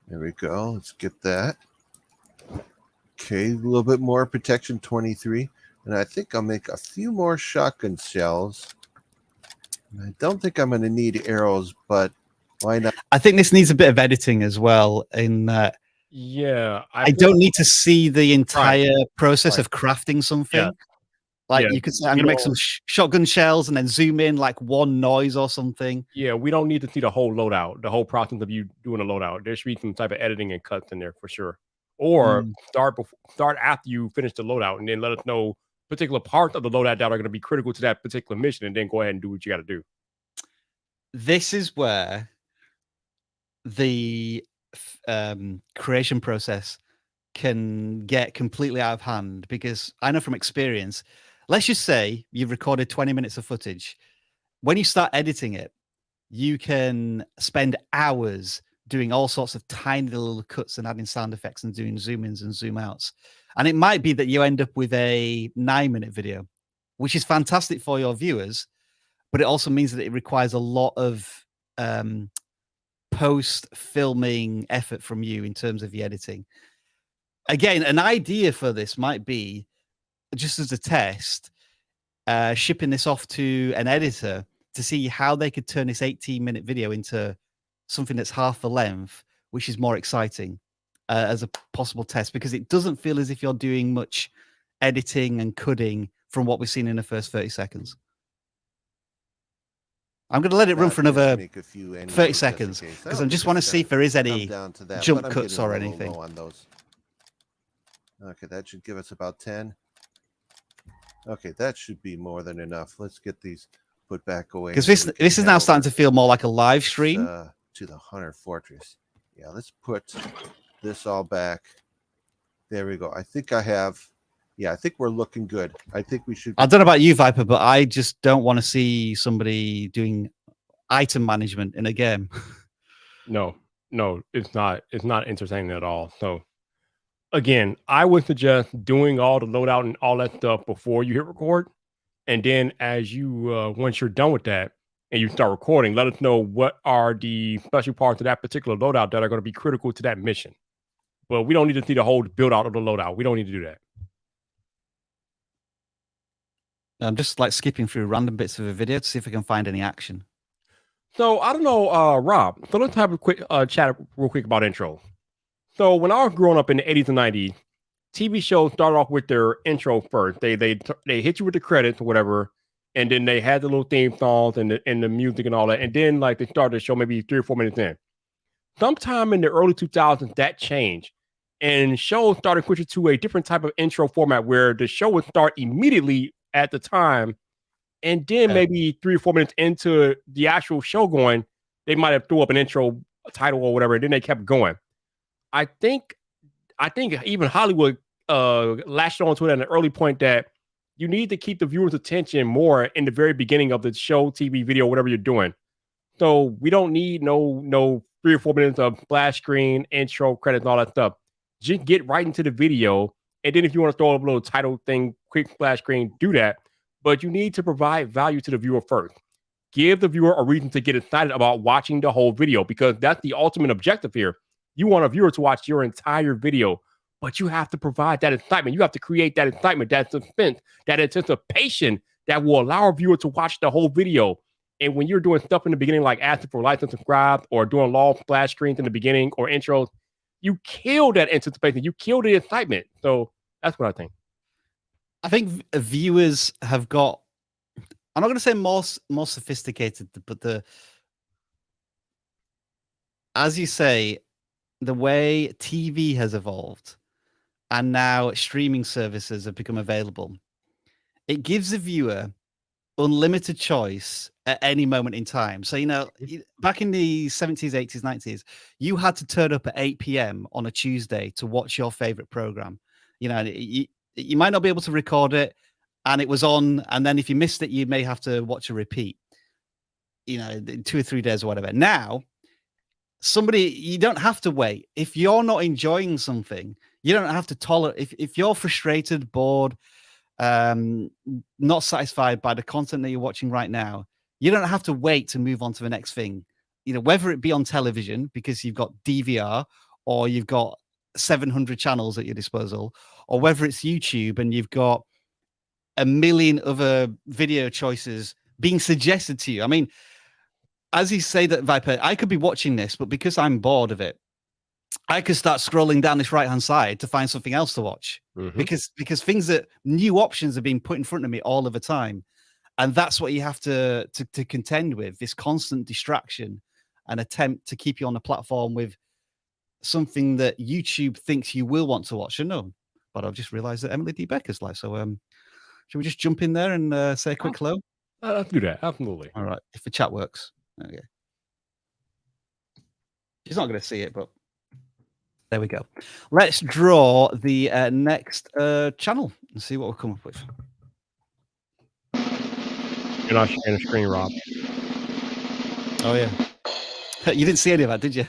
There we go. Let's get that. Okay, a little bit more protection, 23. And I think I'll make a few more shotgun shells. And I don't think I'm going to need arrows, but why not? I think this needs a bit of editing as well. Yeah, I don't need to see the entire process of crafting something. Yeah. Like you could say, I'm going to make some shotgun shells and then zoom in like one noise or something. Yeah, we don't need to see the whole loadout, the whole process of you doing a loadout. There should be some type of editing and cuts in there for sure. Or start after you finish the loadout and then let us know particular parts of the loadout that are going to be critical to that particular mission, and then go ahead and do what you got to do. This is where the creation process can get completely out of hand, because I know from experience, let's just say you've recorded 20 minutes of footage. When you start editing it, you can spend hours doing all sorts of tiny little cuts and adding sound effects and doing zoom ins and zoom outs. And it might be that you end up with a 9-minute video, which is fantastic for your viewers, but it also means that it requires a lot of post filming effort from you in terms of the editing. Again, an idea for this might be, just as a test, shipping this off to an editor to see how they could turn this 18-minute video into something that's half the length, which is more exciting as a possible test, because it doesn't feel as if you're doing much editing and cutting from what we've seen in the first 30 seconds. I'm going to let it run for another 30 seconds because I just want to see if there is any jump cuts or anything. Okay, that should give us about 10. Okay, that should be more than enough. Let's get these put back away. Because this is now starting to feel more like a live stream. To the Hunter Fortress. Yeah, let's put this all back. There we go. I think I have. Yeah, I think we're looking good. I think we should. I don't know about you, Viper, but I just don't want to see somebody doing item management in a game. No, it's not. It's not entertaining at all. So, again, I would suggest doing all the loadout and all that stuff before you hit record, and then as you once you're done with that and you start recording, let us know what are the special parts of that particular loadout that are going to be critical to that mission. But we don't need to see the whole build out of the loadout. We don't need to do that. I'm just like skipping through random bits of a video to see if I can find any action. So I don't know, Rob. So let's have a quick chat real quick about intro. So when I was growing up in the 80s and 90s, TV shows start off with their intro first. They hit you with the credits or whatever, and then they had the little theme songs and the music and all that, and then like they started the show maybe 3 or 4 minutes in. Sometime in the early 2000s, that changed, and shows started switching to a different type of intro format where the show would start immediately at the time, and then maybe 3 or 4 minutes into the actual show going, they might have threw up an intro title or whatever, and then they kept going. I think even Hollywood latched onto it at an early point that you need to keep the viewer's attention more in the very beginning of the show, TV, video, whatever you're doing. So we don't need no 3 or 4 minutes of splash screen, intro, credits, and all that stuff. Just get right into the video, and then if you want to throw up a little title thing, quick splash screen, do that. But you need to provide value to the viewer first. Give the viewer a reason to get excited about watching the whole video, because that's the ultimate objective here. You want a viewer to watch your entire video, but you have to provide that excitement. You have to create that excitement, that suspense, that anticipation that will allow a viewer to watch the whole video. And when you're doing stuff in the beginning, like asking for likes and subscribe, or doing long splash screens in the beginning or intros, you kill that anticipation. You kill the excitement. So that's what I think. I think viewers have got, I'm not going to say more sophisticated, but as you say, the way TV has evolved and now streaming services have become available, it gives the viewer unlimited choice at any moment in time. So, back in the 70s, 80s, 90s, you had to turn up at 8 p.m. on a Tuesday to watch your favorite program. You might not be able to record it, and it was on, and then if you missed it, you may have to watch a repeat, 2 or 3 days or whatever. Now, you don't have to wait. If you're not enjoying something, you don't have to tolerate. If you're frustrated, bored, not satisfied by the content that you're watching right now, you don't have to wait to move on to the next thing. Whether it be on television because you've got DVR or you've got 700 channels at your disposal, or whether it's YouTube and you've got a million other video choices being suggested to you. I mean, as you say that, Viper, I could be watching this, but because I'm bored of it, I could start scrolling down this right-hand side to find something else to watch, because new options are being put in front of me all of the time. And that's what you have to contend with, this constant distraction and attempt to keep you on the platform with something that YouTube thinks you will want to watch. And no, but I've just realized that Emily D. Becker's live. So should we just jump in there and say a quick hello? Let's do that. Absolutely. All right. If the chat works. Okay. She's not going to see it, but there we go. Let's draw the next channel and see what we'll come up with. You're not sharing a screen, Rob. Oh, yeah. You didn't see any of that, did you?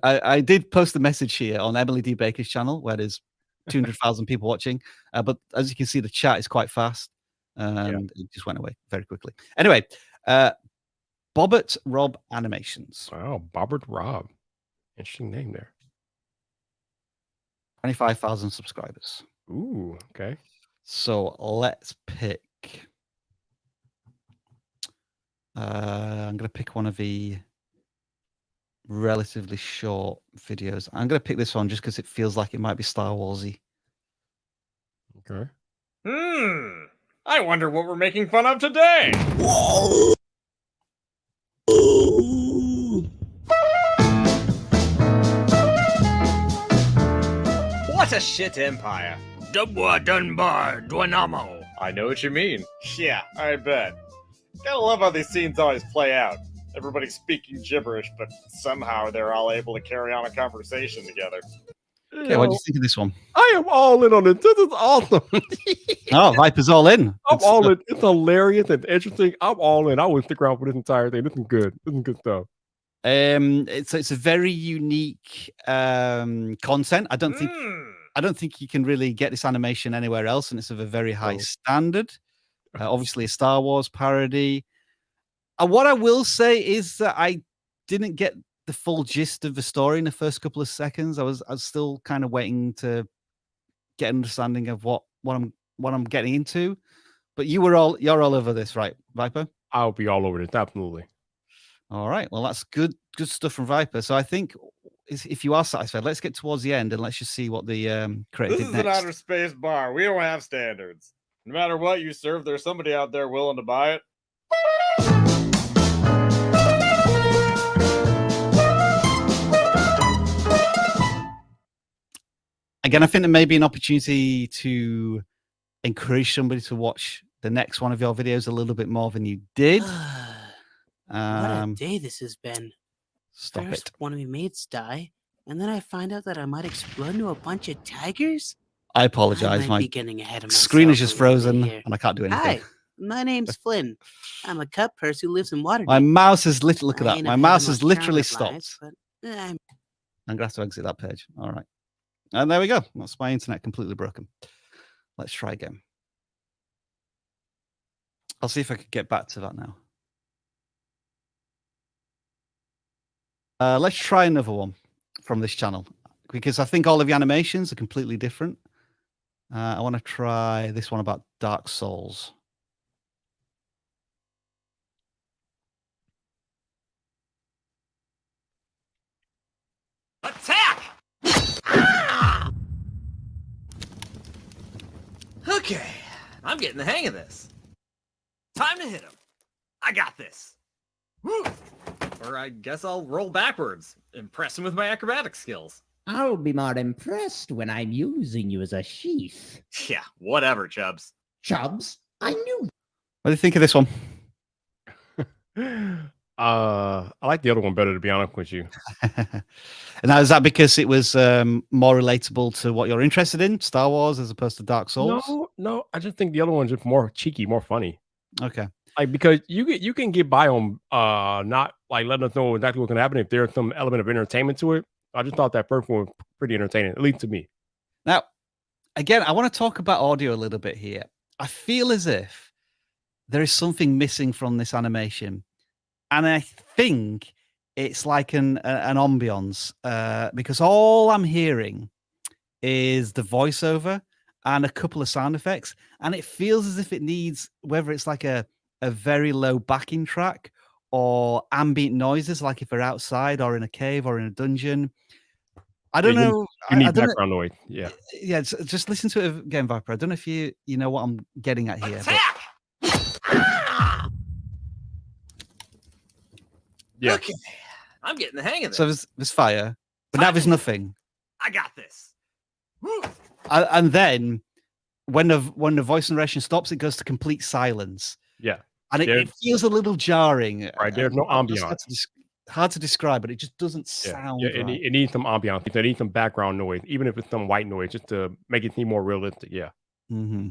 I did post a message here on Emily D. Baker's channel where there's 200,000 people watching. But as you can see, the chat is quite fast. And it just went away very quickly. Anyway, Bobbert Rob Animations. Wow, Bobbert Rob. Interesting name there. 25,000 subscribers. Ooh, okay. So let's pick. I'm going to pick one of the relatively short videos. I'm going to pick this one just because it feels like it might be Star Warsy. Okay. I wonder what we're making fun of today. What a shit empire. Dubwa Dunbar Dwanamo. I know what you mean. Yeah, I bet. Gotta love how these scenes always play out. Everybody's speaking gibberish, but somehow they're all able to carry on a conversation together. Okay, what do you think of this one? I am all in on it. This is awesome. Oh, Viper's all in. I'm all in. It's hilarious and interesting. I'm all in. I would stick around for this entire thing. This is good. This is good stuff. It's a very unique content. I don't think you can really get this animation anywhere else, and it's of a very high standard. Obviously, a Star Wars parody. What I will say is that I didn't get the full gist of the story in the first couple of seconds. I was still kind of waiting to get an understanding of what I'm getting into. But you're all over this, right, Viper? I'll be all over this, absolutely. All right. Well, that's good stuff from Viper. So I think if you are satisfied, let's get towards the end and let's just see what the creator This did is an next. outer space bar. We don't have standards. No matter what you serve, there's somebody out there willing to buy it. Again, I think there may be an opportunity to encourage somebody to watch the next one of your videos a little bit more than you did. What a day this has been. Stop First, it. one of my mates die, and then I find out that I might explode into a bunch of tigers. I I apologize. might My be getting ahead of screen is myself just a little bit frozen here. and I can't do anything. Hi, my name's Flynn. I'm a cut purse who lives in Waterdeep. My mouse has literally, look at I that. ain't My ahead of mouse my has literally charm appliance, stopped. but I'm I'm going to have to exit that page. All right. And there we go. That's my internet completely broken. Let's try again. I'll see if I can get back to that now. Let's try another one from this channel because I think all of the animations are completely different. I want to try this one about Dark Souls. Attack! Ah! Okay, I'm getting the hang of this. Time to hit him. I got this. Woo! Or I guess I'll roll backwards, impress him with my acrobatic skills. I'll be more impressed when I'm using you as a sheath. Yeah, whatever, Chubbs. Chubbs, I knew. What do you think of this one? I like the other one better, to be honest with you. And now, is that because it was more relatable to what you're interested in, Star Wars, as opposed to Dark Souls? No, I just think the other one's just more cheeky, more funny. Okay. Like, because you can get by on not like letting us know exactly what's gonna happen if there's some element of entertainment to it. I just thought that first one was pretty entertaining, at least to me. Now, again, I want to talk about audio a little bit here. I feel as if there is something missing from this animation, and I think it's like an ambience because all I'm hearing is the voiceover and a couple of sound effects, and it feels as if it needs, whether it's like a very low backing track or ambient noises, like if they're outside or in a cave or in a dungeon. I don't know. You need I don't background noise. Yeah. Yeah, just listen to it again, Viper. I don't know if you know what I'm getting at here. But... Yeah. Okay, I'm getting the hang of this. So there's fire, but now there's nothing. I got this. Woo! And then when the voice narration stops, it goes to complete silence. Yeah. And it feels a little jarring. Right. There's no ambiance. Hard to describe, but it just doesn't sound right. It needs some ambiance. It needs some background noise, even if it's some white noise, just to make it seem more realistic. Yeah. Mm-hmm.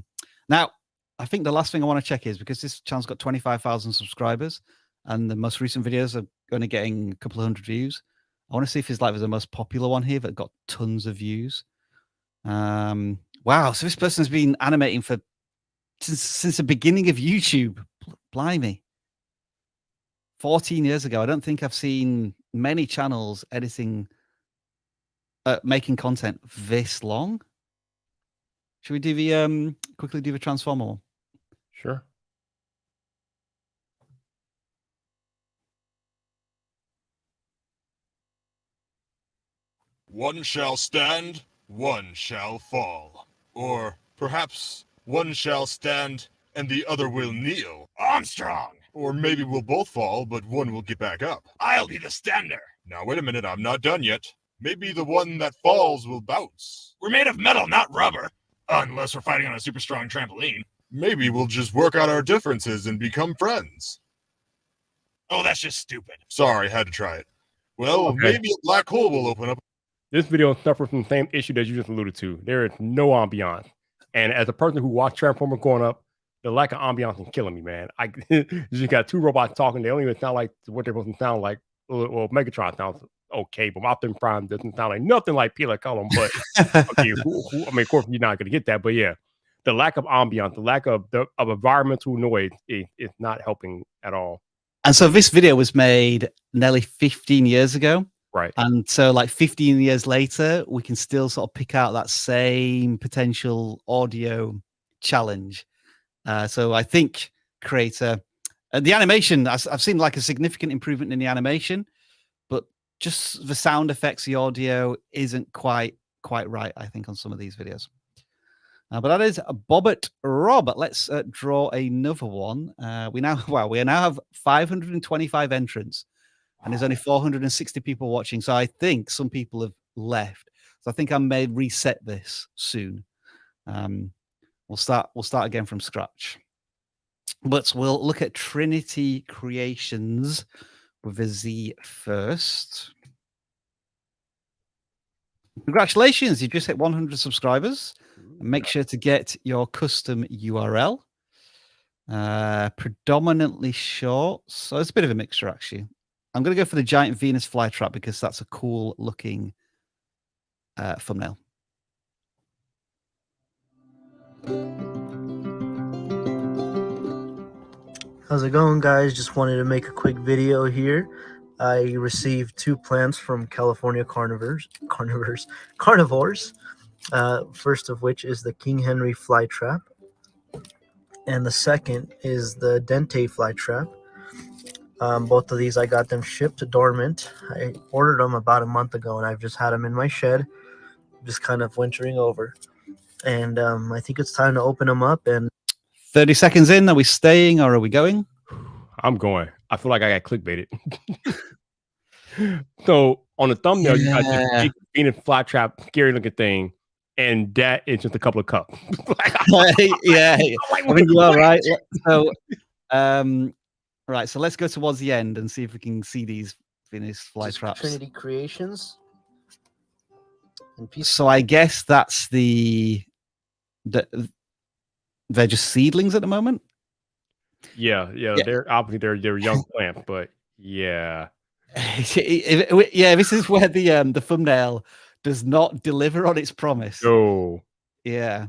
Now, I think the last thing I want to check is, because this channel's got 25,000 subscribers and the most recent videos are only getting a couple of hundred views. I want to see if there's the most popular one here that got tons of views. Wow. So this person's been animating since the beginning of YouTube. Blimey. 14 years ago. I don't think I've seen many channels making content this long. Should we do the quickly do the Transformer one? Sure. One shall stand, one shall fall. Or perhaps one shall stand and the other will kneel. Armstrong! Or maybe we'll both fall, but one will get back up. I'll be the stander. Now wait a minute, I'm not done yet. Maybe the one that falls will bounce. We're made of metal, not rubber. Unless we're fighting on a super strong trampoline. Maybe we'll just work out our differences and become friends. Oh, that's just stupid. Sorry, had to try it. Well, maybe a black hole will open up. This video suffers from the same issue that you just alluded to. There is no ambiance. And as a person who watched Transformers growing up, the lack of ambiance is killing me, man. You just got two robots talking. They don't even sound like what they're supposed to sound like. Well, Megatron sounds okay, but Optimus Prime doesn't sound like nothing like Peter Cullum. But okay, I mean, of course, you're not going to get that. But yeah, the lack of ambiance, the lack of environmental noise is not helping at all. And so this video was made nearly 15 years ago. Right. And so like 15 years later, we can still sort of pick out that same potential audio challenge. So I think, creator, The animation, I've seen like a significant improvement in the animation, but just the sound effects, the audio isn't quite right, I think, on some of these videos. But that is Bobbert Rob. Let's draw another one. We now have 525 entrants, and there's only 460 people watching. So I think some people have left. So I think I may reset this soon. We'll start again from scratch. But we'll look at Trinity Creations with a Z first. Congratulations, you just hit 100 subscribers. And make sure to get your custom URL. Predominantly short, so it's a bit of a mixture, actually. I'm going to go for the giant Venus flytrap because that's a cool looking thumbnail. How's it going, guys? Just wanted to make a quick video here. I received 2 plants from California carnivores. First of which is the King Henry flytrap, and the second is the Dente flytrap. Both of these, I got them shipped dormant. I ordered them about a month ago, and I've just had them in my shed, just kind of wintering over. And I think it's time to open them up. And 30 seconds in, are we staying or are we going? I'm going. I feel like I got clickbaited. So on the thumbnail, you got this big Venus flytrap, scary looking thing, and that is just a couple of cups. Yeah, I mean, you are right. So, right. So let's go towards the end and see if we can see these Venus flytraps. Trinity Creations. So I guess that's they're just seedlings at the moment. Yeah. They're obviously they're young plants, but yeah. Yeah, this is where the thumbnail does not deliver on its promise. Oh, yeah.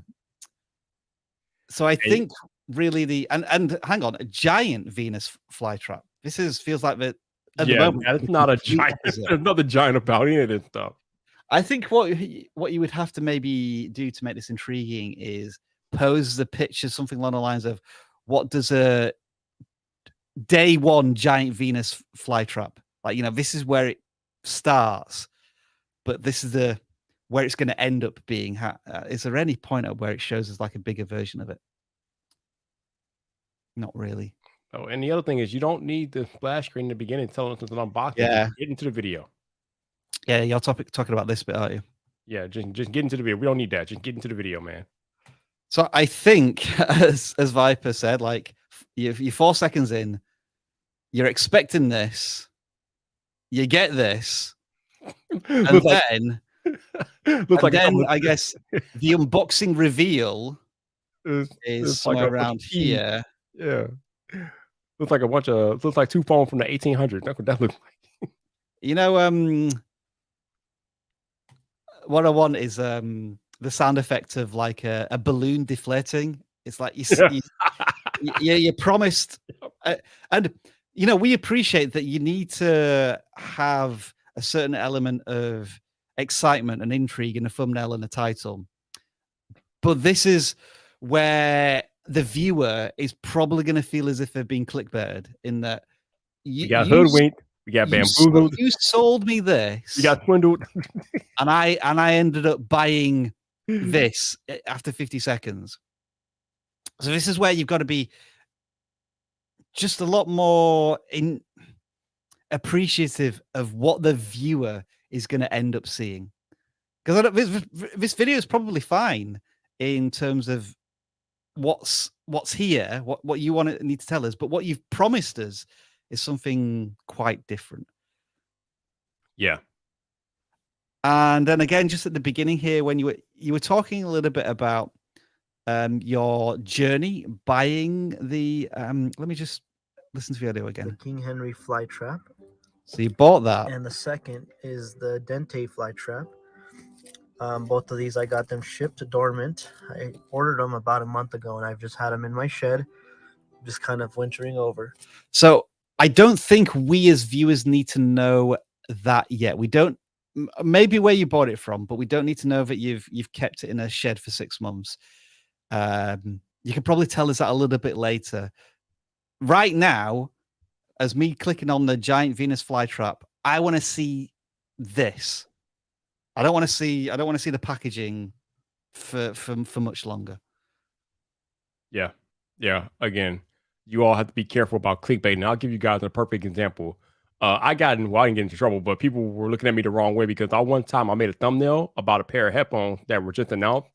So I think really and hang on, a giant Venus flytrap. This feels like the moment, it's not a giant. There's nothing giant about any of this stuff. I think what you would have to maybe do to make this intriguing is pose the picture something along the lines of, what does a day one giant Venus flytrap, like, this is where it starts, but this is where it's going to end up being. Is there any point at where it shows us like a bigger version of it? Not really. Oh, and the other thing is, you don't need the splash screen in the beginning telling us it's an unboxing. Yeah. Just get into the video. Yeah, you're talking about this bit, aren't you? Yeah, just get into the video. We don't need that. Just get into the video, man. So I think, as Viper said, like you're 4 seconds in, you're expecting this, you get this, and then I guess the unboxing reveal is somewhere around here. Yeah, looks like 2 phones from the 1800s. That's what that looks like. What I want is the sound effect of like a balloon deflating. It's like you promised, and we appreciate that you need to have a certain element of excitement and intrigue in a thumbnail and a title, but this is where the viewer is probably going to feel as if they've been clickbaited, in that you got hoodwinked. We got bamboozled. You sold me this. You got swindled. and I ended up buying this after 50 seconds. So this is where you've got to be just a lot more appreciative of what the viewer is going to end up seeing. Because this video is probably fine in terms of what's here, what you need to tell us, but what you've promised us is something quite different. Yeah. And then again, just at the beginning here, when you were talking a little bit about your journey buying the let me just listen to the audio again. The King Henry flytrap. So you bought that. And the second is the Dente flytrap. Both of these, I got them shipped dormant. I ordered them about a month ago, and I've just had them in my shed, just kind of wintering over. So I don't think we as viewers need to know that yet. We don't, maybe where you bought it from, but we don't need to know that you've kept it in a shed for 6 months. You can probably tell us that a little bit later. right now, as me clicking on the giant Venus flytrap, I want to see this. I don't want to see the packaging for much longer. Yeah. Yeah. Again, you all have to be careful about clickbait. And I'll give you guys a perfect example. I didn't get into trouble, but people were looking at me the wrong way because one time I made a thumbnail about a pair of headphones that were just announced,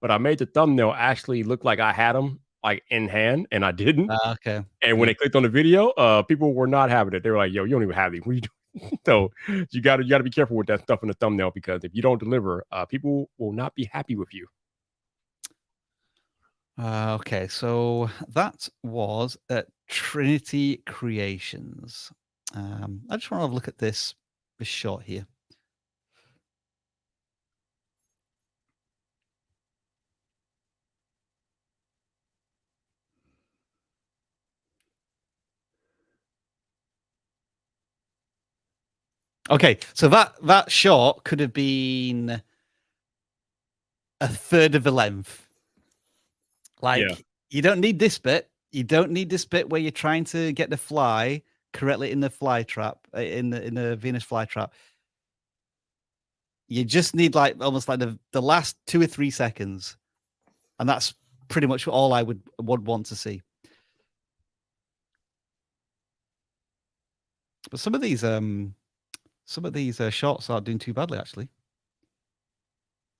but I made the thumbnail actually look like I had them like in hand, and I didn't. Okay. And when they clicked on the video, people were not having it. They were like, "Yo, you don't even have these. What are you doing?" So you got to be careful with that stuff in the thumbnail because if you don't deliver, people will not be happy with you. Okay, so that was at Trinity Creations. I just want to have a look at this shot here. Okay, so that shot could have been a third of the length. Like, you don't need this bit. You don't need this bit where you're trying to get the fly correctly in the fly trap, in the Venus fly trap. You just need like almost like the last 2 or 3 seconds, and that's pretty much all I would want to see. But some of these shots aren't doing too badly actually.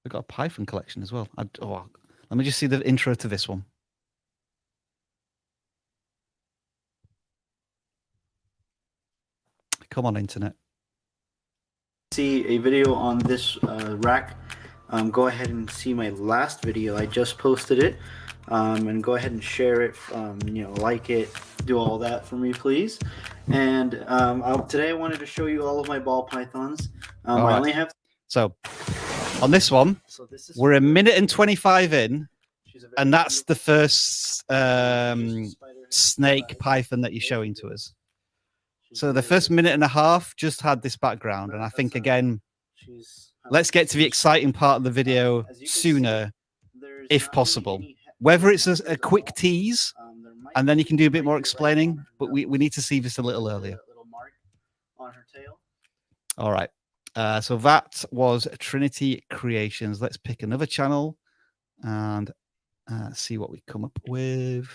They've got a Python collection as well. Let me just see the intro to this one. Come on, internet. See a video on this rack, go ahead and see my last video. I just posted it, and go ahead and share it. Like it, do all that for me, please. And today I wanted to show you all of my ball pythons. I only have. So on this one, we're 1 minute and 25 in, and that's the first snake python that you're showing to us. So the first minute and a half just had this background, and I think again, let's get to the exciting part of the video sooner, if possible. Whether it's a quick tease, and then you can do a bit more explaining, but we need to see this a little earlier. All right. So that was Trinity Creations. Let's pick another channel and see what we come up with.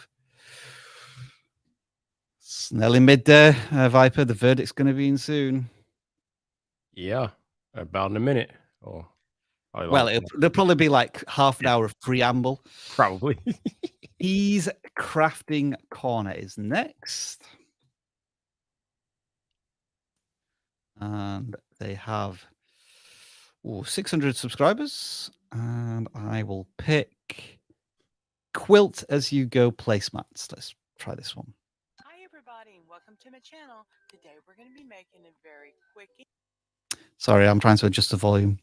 Snelly mid there, Viper. The verdict's going to be in soon. Yeah, about in a minute. Oh, well, there'll probably be like half an hour of preamble. Probably. Ease Crafting Corner is next. And they have 600 subscribers. And I will pick Quilt As You Go placemats. Let's try this one. Hi, everybody, and welcome to my channel. Today, we're going to be making a very quick... Sorry, I'm trying to adjust the volume.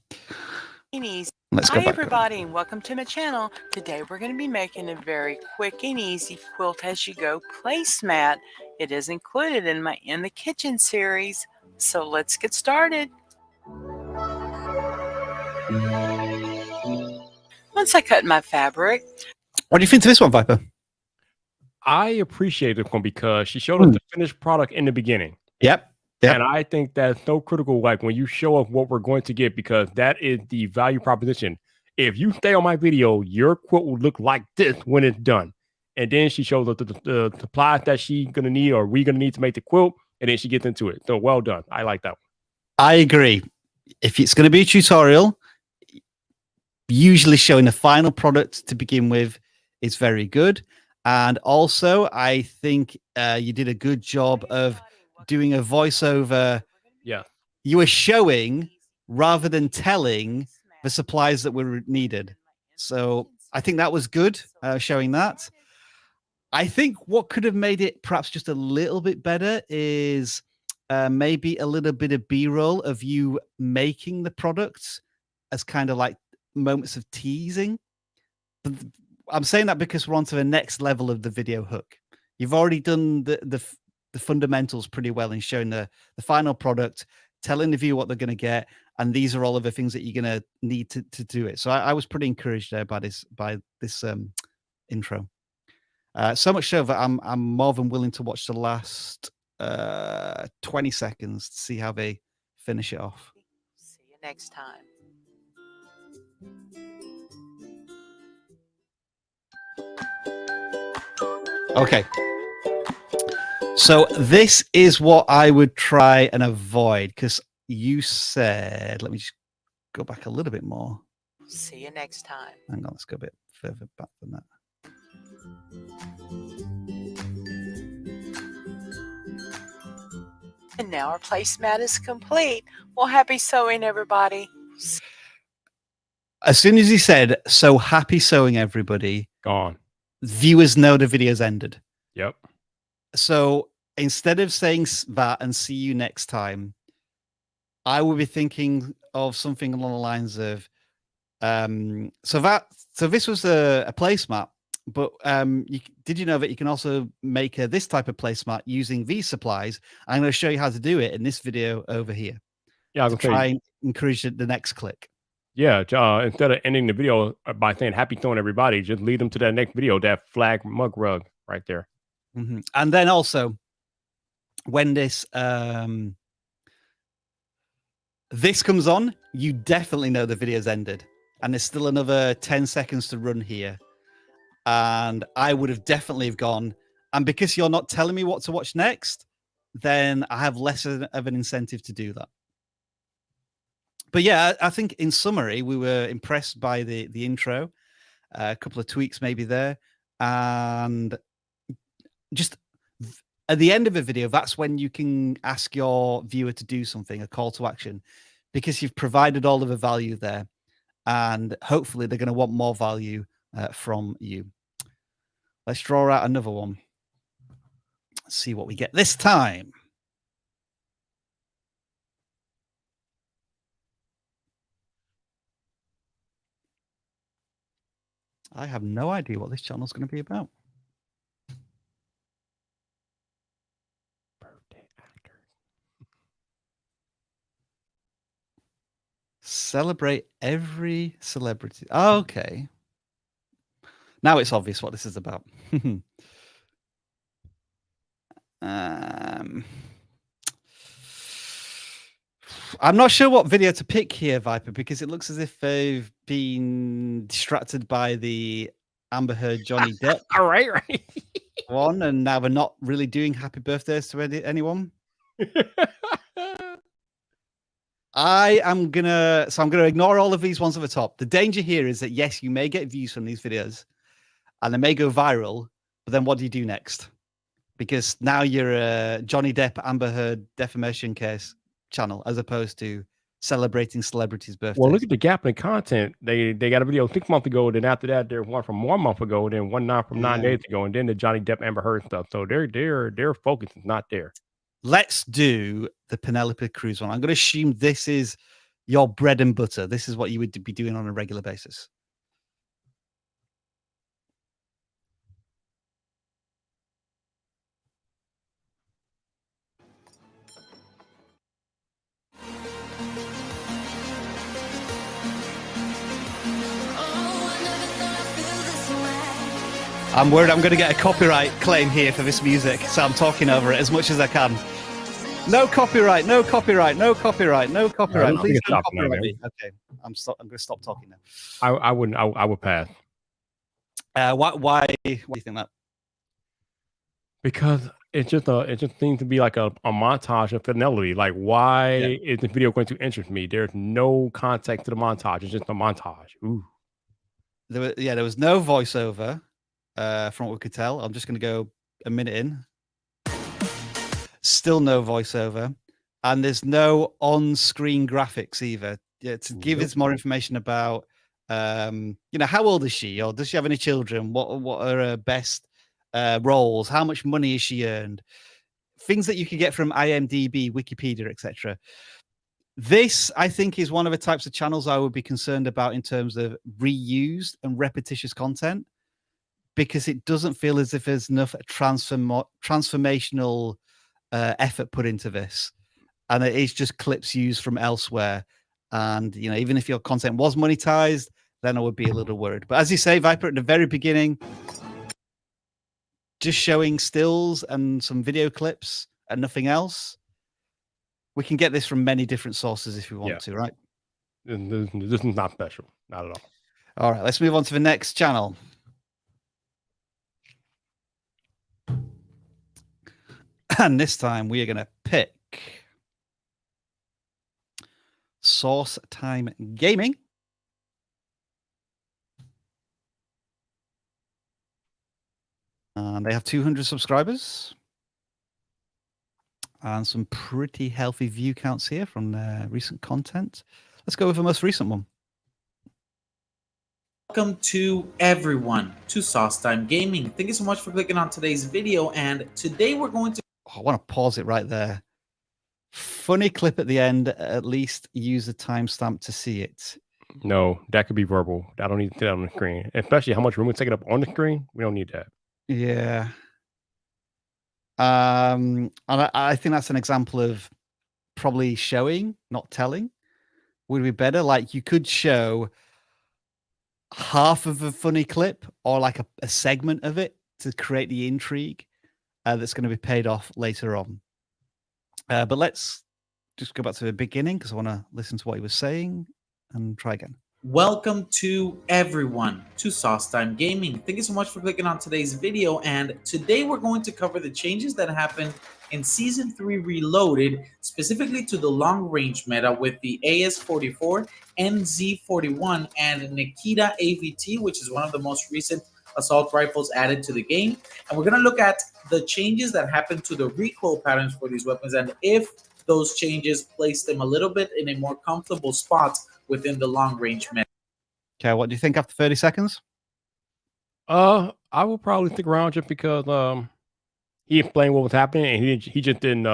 Let's go Hi, back. everybody, and welcome to my channel. Today, we're going to be making a very quick and easy Quilt As You Go placemat. It is included in my In the Kitchen series. So let's get started. Once I cut my fabric. What do you think of this one, Viper? I appreciate this one because she showed us the finished product in the beginning. Yep. And I think that's so critical, like when you show us what we're going to get, because that is the value proposition. If you stay on my video, your quilt will look like this when it's done. And then she shows us the supplies that she's going to need or we're going to need to make the quilt. And then she gets into it. So well done. I like that one. I agree. If it's going to be a tutorial, usually showing the final product to begin with is very good. And also, I think you did a good job of doing a voiceover. Yeah. You were showing rather than telling the supplies that were needed. So I think that was good, showing that. I think what could have made it perhaps just a little bit better is maybe a little bit of B-roll of you making the product as kind of like moments of teasing. I'm saying that because we're on to the next level of the video hook. You've already done the fundamentals pretty well in showing the final product, telling the viewer what they're going to get, and these are all of the things that you're going to need to do it. So I was pretty encouraged there by this intro. So much so that I'm more than willing to watch the last 20 seconds to see how they finish it off. See you next time. Okay. So this is what I would try and avoid, because you said, let me just go back a little bit more. See you next time. Hang on, let's go a bit further back than that. And now our placemat is complete. Well, happy sewing, everybody. As soon as he said, so happy sewing, everybody, gone. Viewers know the video's ended. Yep. So instead of saying that and see you next time, I would be thinking of something along the lines of, so this was a placemat, but did you know that you can also make this type of placemat using these supplies? I'm going to show you how to do it in this video over here. Yeah, I was to gonna try say, and encourage the next click. yeah. Instead of ending the video by saying happy throwing everybody, just lead them to that next video, that flag mug rug right there. Mm-hmm. And then also, when this this comes on, you definitely know the video's ended, and there's still another 10 seconds to run here. And I would have definitely have gone. And because you're not telling me what to watch next, then I have less of an incentive to do that. But yeah, I think in summary, we were impressed by the intro, a couple of tweaks maybe there, and just at the end of a video, that's when you can ask your viewer to do something, a call to action, because you've provided all of the value there, and hopefully they're going to want more value from you. Let's draw out another one. Let's see what we get this time. I have no idea what this channel is going to be about. Celebrate every celebrity. Oh, okay. Now it's obvious what this is about. I'm not sure what video to pick here, Viper, because it looks as if they've been distracted by the Amber Heard Johnny Depp. All right. One, and now we're not really doing happy birthdays to anyone. I'm gonna ignore all of these ones at the top. The danger here is that yes, you may get views from these videos, and they may go viral. But then what do you do next? Because now you're a Johnny Depp Amber Heard defamation case channel, as opposed to celebrating celebrities' birthdays. Well, look at the gap in content. They got a video 6 months ago. Then after that, there's one from 1 month ago. Then one from 9 days ago, and then the Johnny Depp Amber Heard stuff. So their focus is not there. Let's do the Penelope Cruz one. I'm going to assume this is your bread and butter. This is what you would be doing on a regular basis. I'm worried I'm going to get a copyright claim here for this music, so I'm talking over it as much as I can. No copyright, no copyright, no copyright, no copyright. Please don't copyright me. Okay, I'm going to stop talking now. I would pass. Why do you think that? Because it just seems to be like a montage of fidelity. Like, why is the video going to interest me? There's no context to the montage. It's just a montage. Ooh. There was no voiceover. From what we could tell. I'm just going to go a minute in. Still no voiceover. And there's no on-screen graphics either. Yeah, to give us more information about, how old is she? Or does she have any children? What are her best roles? How much money has she earned? Things that you could get from IMDb, Wikipedia, etc. This, I think, is one of the types of channels I would be concerned about in terms of reused and repetitious content, because it doesn't feel as if there's enough transformational effort put into this. And it is just clips used from elsewhere. And, even if your content was monetized, then I would be a little worried. But as you say, Viper, at the very beginning, just showing stills and some video clips and nothing else, we can get this from many different sources if we want to, right? This is not special, not at all. All right, let's move on to the next channel. And this time we are going to pick Source Time Gaming. And they have 200 subscribers. And some pretty healthy view counts here from recent content. Let's go with the most recent one. Welcome to everyone to Sauce Time Gaming. Thank you so much for clicking on today's video. And today we're going to... I want to pause it right there. Funny clip at the end. At least use the timestamp to see it. No, that could be verbal. I don't need to see that on the screen. Especially how much room it's taking up on the screen. We don't need that. Yeah. And I think that's an example of probably showing, not telling. Would be better. Like you could show half of a funny clip or like a segment of it to create the intrigue that's going to be paid off later on. But let's just go back to the beginning because I want to listen to what he was saying and try again. Welcome to everyone to Sauce Time Gaming. Thank you so much for clicking on today's video. And today we're going to cover the changes that happened in Season 3 Reloaded, specifically to the long-range meta with the AS-44, NZ-41, and Nikita AVT, which is one of the most recent assault rifles added to the game. And we're going to look at the changes that happened to the recoil patterns for these weapons and if those changes place them a little bit in a more comfortable spot within the long-range meta. Okay, what do you think after 30 seconds? I will probably stick around just because he explained what was happening and he just didn't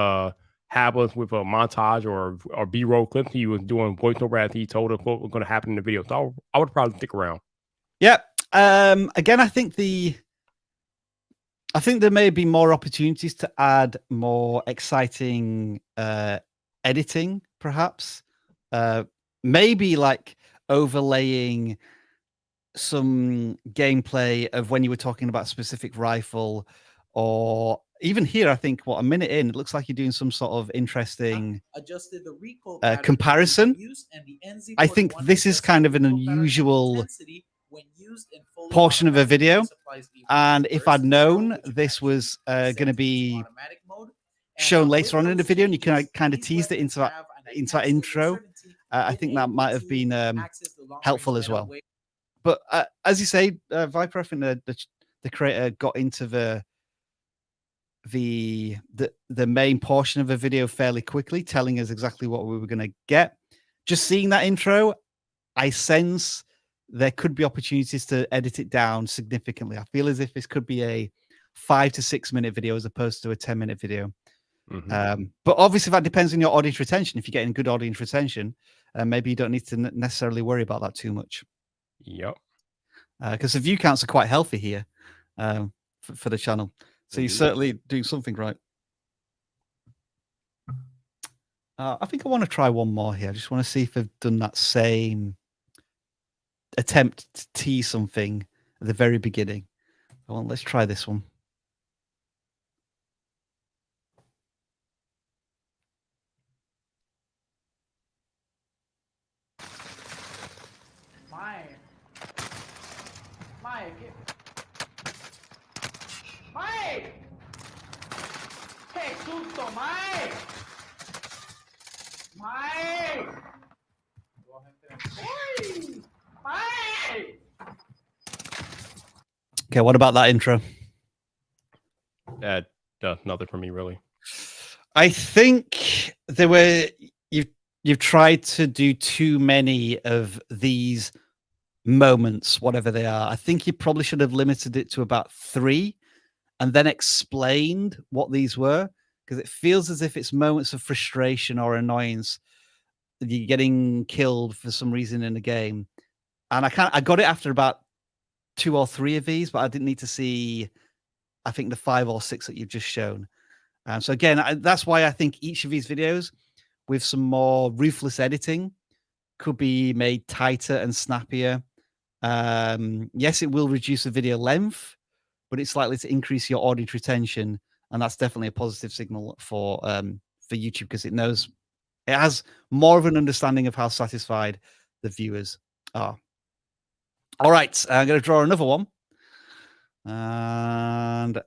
have us with a montage or B-roll clips. He was doing voiceover as he told us what was going to happen in the video. So I would probably stick around. Yeah. Again, I think there may be more opportunities to add more exciting editing, perhaps. Maybe like overlaying some gameplay of when you were talking about a specific rifle, or even here, I think, a minute in, it looks like you're doing some sort of interesting adjusted the recoil comparison. I think this is kind of an unusual portion of a video. And if I'd known this was going to be shown later on in the video and you can kind of teased it into that intro, I think that might have been helpful as well. But as you say, Viper, I think the creator got into the main portion of the video fairly quickly, telling us exactly what we were going to get. Just seeing that intro, I sense there could be opportunities to edit it down significantly. I feel as if this could be a 5 to 6 minute video as opposed to a 10-minute video. Mm-hmm. But obviously that depends on your audience retention. If you're getting good audience retention, maybe you don't need to necessarily worry about that too much. Yep. Because the view counts are quite healthy here for the channel. So you're certainly doing something right. I think I want to try one more here. I just want to see if they've done that same attempt to tease something at the very beginning. Well, let's try this one. Mike! ¡Qué susto, Mike! Mike! Mike! Okay, what about that intro? That does nothing for me, really. I think you've tried to do too many of these moments, whatever they are. I think you probably should have limited it to about 3 and then explained what these were, because it feels as if it's moments of frustration or annoyance that you're getting killed for some reason in the game. And I got it after about 2 or 3 of these, but I didn't need to see, I think, the 5 or 6 that you've just shown. So again, that's why I think each of these videos with some more ruthless editing could be made tighter and snappier. Yes, it will reduce the video length, but it's likely to increase your audience retention, and that's definitely a positive signal for YouTube, because it knows, it has more of an understanding of how satisfied the viewers are. All right, I'm going to draw another one, and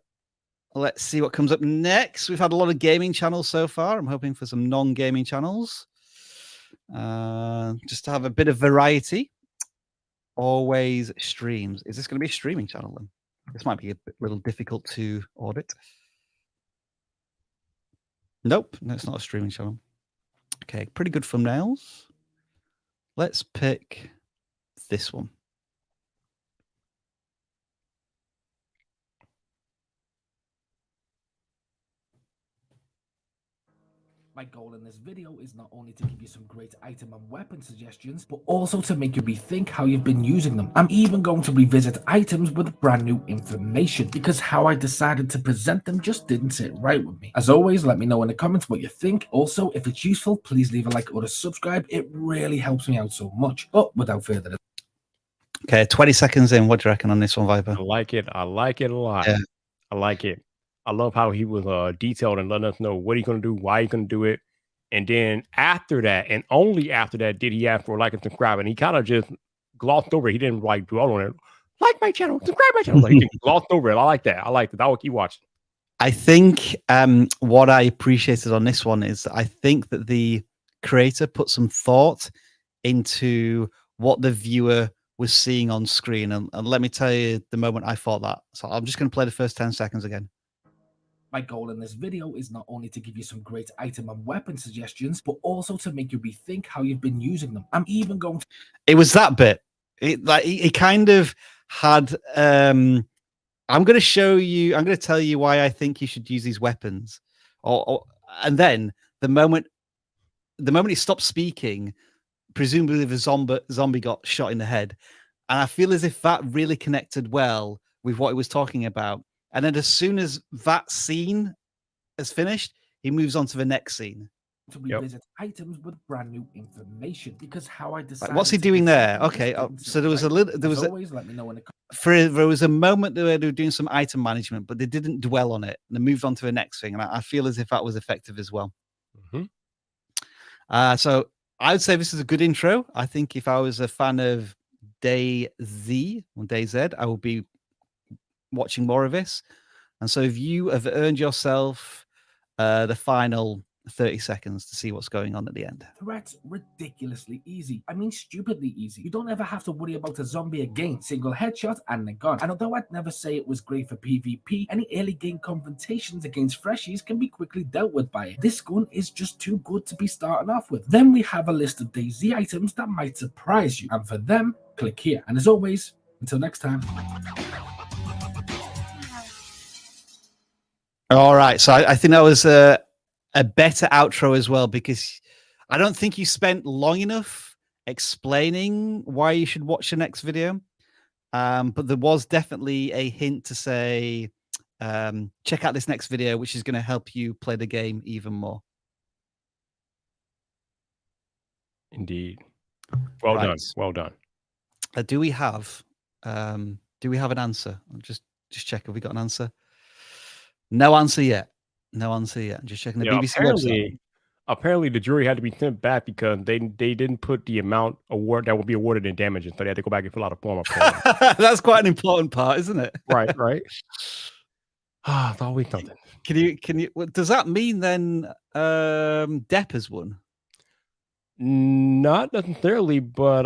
let's see what comes up next. We've had a lot of gaming channels so far. I'm hoping for some non-gaming channels, just to have a bit of variety. Always streams. Is this going to be a streaming channel then? This might be a little difficult to audit. Nope, no, it's not a streaming channel. Okay, pretty good thumbnails. Let's pick this one. My goal in this video is not only to give you some great item and weapon suggestions, but also to make you rethink how you've been using them. I'm even going to revisit items with brand new information, because how I decided to present them just didn't sit right with me. As always, let me know in the comments what you think. Also, if it's useful, please leave a like or a subscribe. It really helps me out so much. But without further ado. Okay, 20 seconds in. What do you reckon on this one, Viper? I like it. I like it a lot. Yeah. I like it. I love how he was detailed and letting us know what he's going to do, why he's going to do it. And then after that, and only after that, did he ask for like and subscribe. And he kind of just glossed over it. He didn't like dwell on it. Like my channel, subscribe my channel. Like, he just glossed over it. I like that. I like that. I will keep watching. I think what I appreciated on this one is that I think that the creator put some thought into what the viewer was seeing on screen. And let me tell you the moment I thought that. So I'm just going to play the first 10 seconds again. My goal in this video is not only to give you some great item and weapon suggestions, but also to make you rethink how you've been using them. I'm even going to... It was that bit. It kind of had... I'm going to show you... I'm going to tell you why I think you should use these weapons. And then the moment he stopped speaking, presumably the zombie got shot in the head. And I feel as if that really connected well with what he was talking about. And then as soon as that scene is finished, he moves on to the next scene. To revisit items with brand new information, because how I decided. What's he doing there? Okay, so there was a little. There was always let me know in the there was a moment where they were doing some item management, but they didn't dwell on it. They moved on to the next thing, and I feel as if that was effective as well. So I would say this is a good intro. I think if I was a fan of DayZ or DayZ, I would be watching more of this. And so if you have earned yourself the final 30 seconds to see what's going on at the end. Threats ridiculously easy. I mean, stupidly easy. You don't ever have to worry about a zombie again. Single headshot and they're gone. And although I'd never say it was great for PvP, any early game confrontations against freshies can be quickly dealt with by it. This gun is just too good to be starting off with. Then we have a list of DayZ items that might surprise you. And for them, click here. And as always, until next time. All right, so I think that was a better outro as well, because I don't think you spent long enough explaining why you should watch the next video. But there was definitely a hint to say, check out this next video, which is going to help you play the game even more. Indeed. Well done. Well done. Do we have an answer? Just check. Have we got an answer? No answer yet. No answer yet. I'm just checking the BBC website. Apparently, the jury had to be sent back because they didn't put the amount award that will be awarded in damages, so they had to go back and fill out a form. That's quite an important part, isn't it? Right, right. It's always something. Can you? Does that mean then Depp has won? Not necessarily, but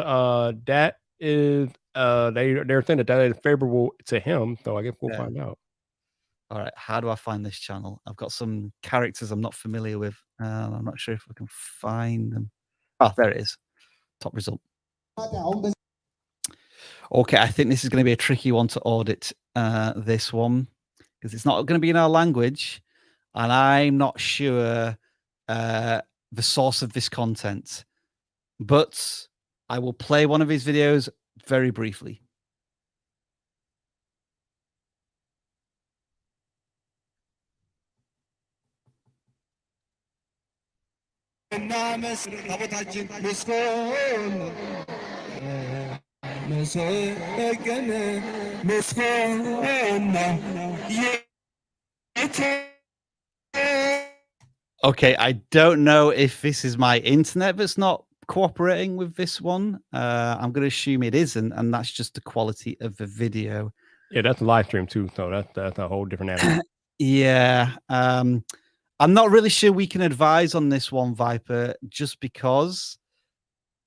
that is they're saying that is favorable to him. So I guess we'll find out. All right, how do I find this channel? I've got some characters I'm not familiar with. I'm not sure if we can find them. Oh, there it is. Top result. Okay, I think this is going to be a tricky one to audit, this one, because it's not going to be in our language, and I'm not sure the source of this content. But I will play one of his videos very briefly. Okay, I don't know if this is my internet that's not cooperating with this one. I'm going to assume it isn't, and that's just the quality of the video. Yeah, that's a live stream too, so that's a whole different animal. Yeah, I'm not really sure we can advise on this one, Viper, just because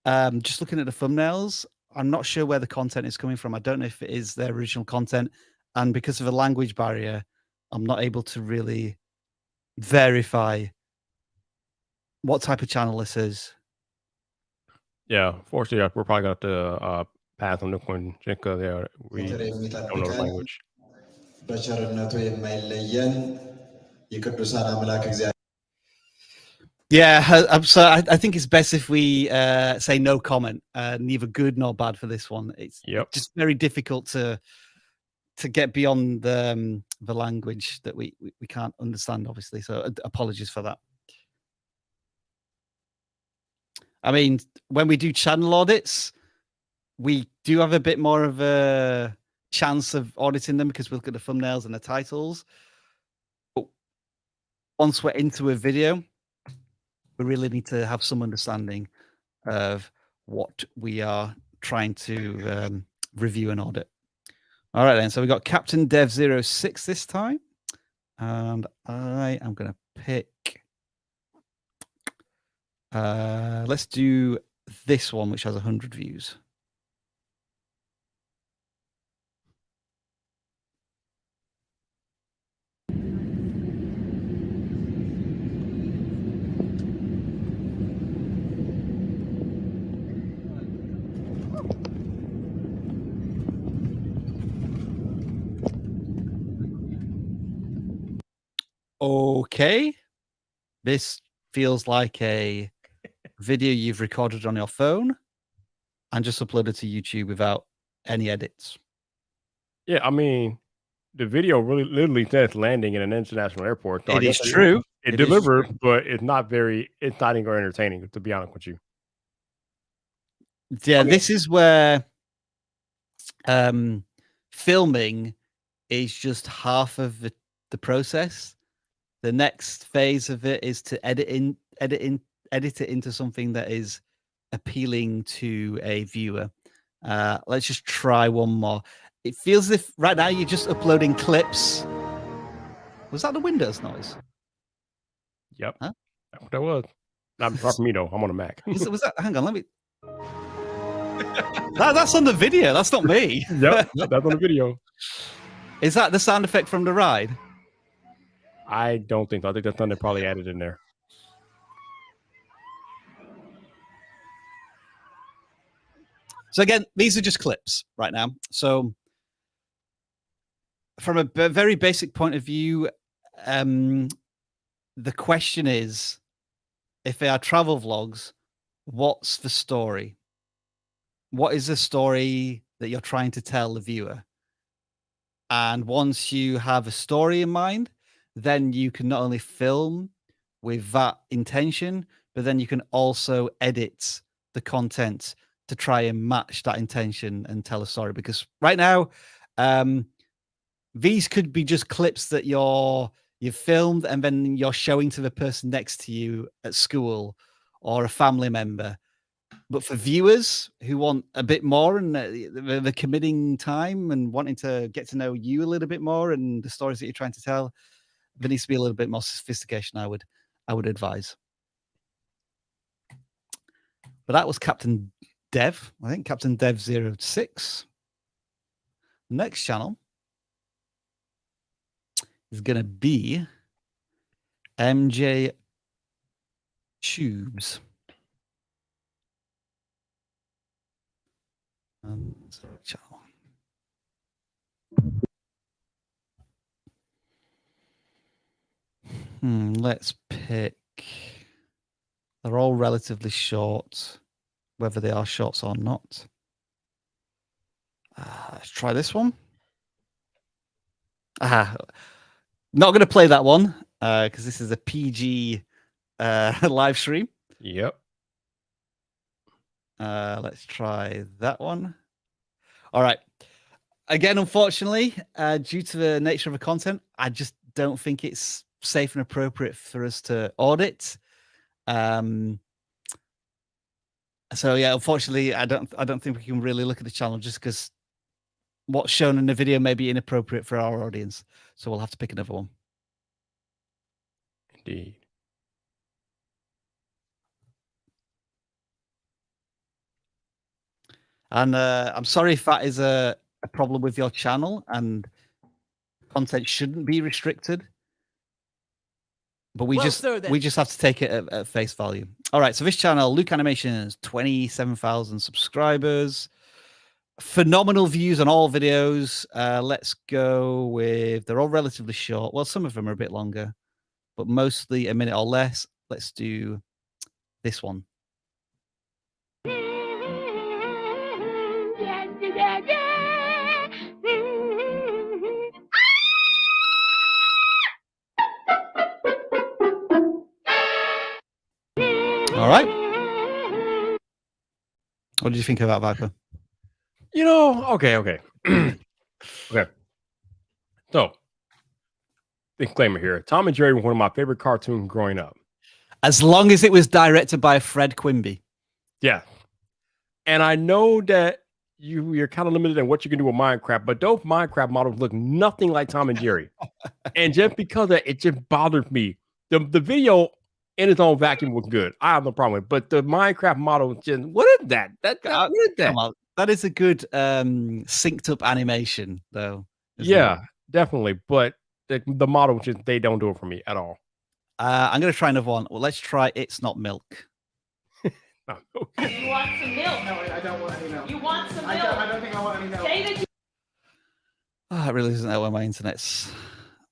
just looking at the thumbnails, I'm not sure where the content is coming from. I don't know if it is their original content, and because of a language barrier, I'm not able to really verify what type of channel this is. Yeah, fortunately, we're probably going to pass on this one because we don't know the language. Yeah, so I think it's best if we say no comment, neither good nor bad for this one. It's just very difficult to get beyond the language that we can't understand, obviously. So apologies for that. I mean, when we do channel audits, we do have a bit more of a chance of auditing them because we look at the thumbnails and the titles. But once we're into a video, we really need to have some understanding of what we are trying to review and audit. All right, then. So we got Captain Dev 06 this time. And I am going to pick... let's do this one, which has 100 views. Okay. This feels like a video you've recorded on your phone and just uploaded to YouTube without any edits. Yeah, I mean, the video really literally says landing in an international airport. So It is true. It delivered, but it's not even very entertaining, to be honest with you. Yeah, this is where filming is just half of the process. The next phase of it is to edit it into something that is appealing to a viewer. Let's just try one more. It feels as if right now you're just uploading clips. Was that the Windows noise? Yep. Huh? That was. Not for me, though. I'm on a Mac. Was that? Hang on, let me... That's on the video. That's not me. Yep, that's on the video. Is that the sound effect from the ride? I don't think so. I think that's something they probably added in there. So again, these are just clips right now. So from a very basic point of view, the question is, if they are travel vlogs, what's the story? What is the story that you're trying to tell the viewer? And once you have a story in mind, then you can not only film with that intention, but then you can also edit the content to try and match that intention and tell a story. Because right now, these could be just clips that you've filmed and then you're showing to the person next to you at school or a family member. But for viewers who want a bit more and the committing time and wanting to get to know you a little bit more and the stories that you're trying to tell, there needs to be a little bit more sophistication, I would advise. But that was Captain Dev. I think Captain Dev 06. Next channel is going to be MJ Tubes. Channel. Let's pick. They're all relatively short, whether they are shorts or not. Let's try this one. Not going to play that one because this is a PG live stream. Yep. Let's try that one. All right. Again, unfortunately, due to the nature of the content, I just don't think it's safe and appropriate for us to audit. So yeah, unfortunately, I don't think we can really look at the channel just because what's shown in the video may be inappropriate for our audience. So we'll have to pick another one. Indeed. And I'm sorry if that is a problem with your channel and content shouldn't be restricted. But we just have to take it at face value. All right, so this channel, Luke Animations, 27,000 subscribers, phenomenal views on all videos. Let's go with, they're all relatively short. Well, some of them are a bit longer, but mostly a minute or less. Let's do this one. All right. What did you think about Viper? You know, okay. Okay. So, disclaimer here. Tom and Jerry were one of my favorite cartoons growing up. As long as it was directed by Fred Quimby. Yeah. And I know that you're kind of limited in what you can do with Minecraft, but those Minecraft models look nothing like Tom and Jerry. And just because of that, it just bothered me. The video in its own vacuum was good. I have no problem with it. But the Minecraft model, just, what is that? What is that? Come on. That is a good synced up animation, though. Yeah, definitely. But the model, just they don't do it for me at all. I'm going to try another one. Well, let's try It's Not Milk. You want some milk? No, I don't want any milk. You want some milk? I don't think I want any milk. Say that It really isn't that where my internet's.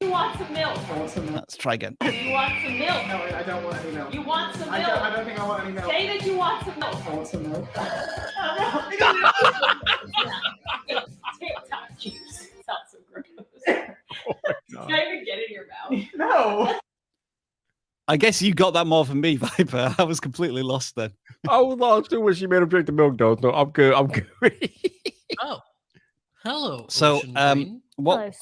you want some milk. I want some milk. Let's try again. You want some milk? No, I don't want any milk. You want some milk? I don't think I want any milk. Say that you want some milk. I want some milk. TikTok juice. Sounds so gross. It's not even get in your mouth. No. I guess you got that more than me, Viper. I was completely lost then. I was lost too when she made him drink the milk, though. So I'm good. I'm good. Oh, hello. So, Ocean Green.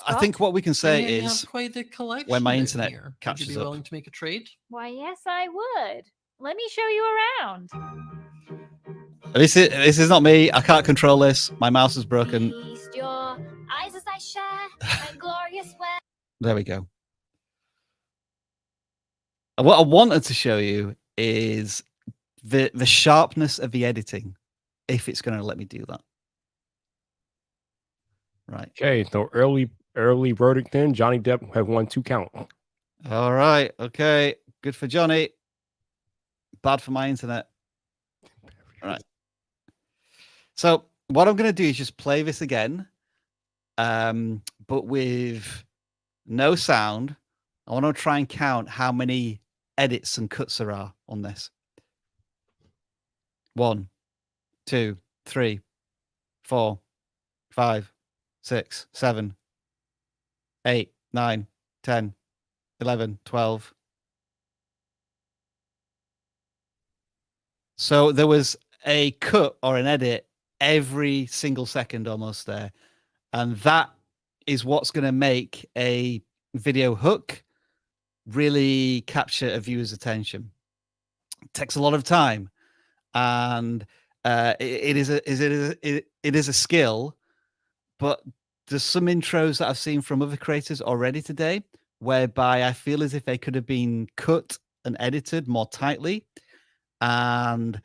I think what we can say You is have quite the collection when my in internet here. Would you catches be up. willing to make a trade? Why, yes, I would. Let me show you around. This is not me. I can't control this. My mouse is broken. Feast your eyes as I share my glorious way. There we go. And what I wanted to show you is the sharpness of the editing, if it's going to let me do that. Right. Okay, so early verdict then. Johnny Depp have won 2 counts. All right. Okay. Good for Johnny. Bad for my internet. All right. So what I'm going to do is just play this again, but with no sound. I want to try and count how many edits and cuts there are on this. 1, 2, 3, 4, 5, 6, 7, 8, 9, 10, 11, 12. So there was a cut or an edit every single second almost there. And that is what's going to make a video hook really capture a viewer's attention. It takes a lot of time, and it is a skill. But there's some intros that I've seen from other creators already today, whereby I feel as if they could have been cut and edited more tightly, and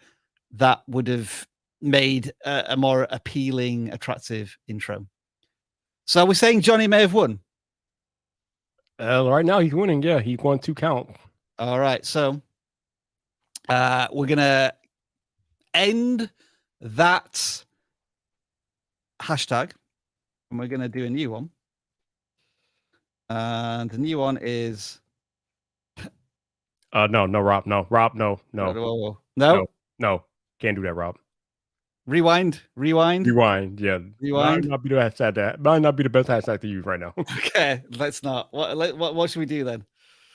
that would have made a more appealing, attractive intro. So we're saying Johnny may have won. Right now he's winning. Yeah, he won 2 counts. All right, so we're gonna end that hashtag, and we're gonna do a new one. And the new one is no, Rob, no, can't do that, Rob. Rewind. Yeah, Rewind. Might not be the hashtag that might not be the best hashtag to use right now. Okay, let's not. What should we do then?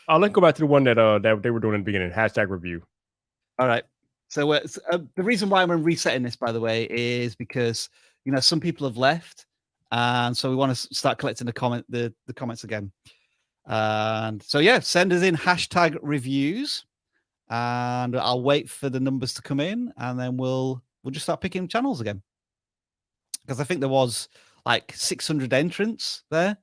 Let's go back to the one that they were doing in the beginning. Hashtag review. All right. So the reason why I'm resetting this, by the way, is because some people have left, and so we want to start collecting the comments again. And so yeah, send us in hashtag reviews, and I'll wait for the numbers to come in, and then we'll just start picking channels again. Because I think there was like 600 entrants there,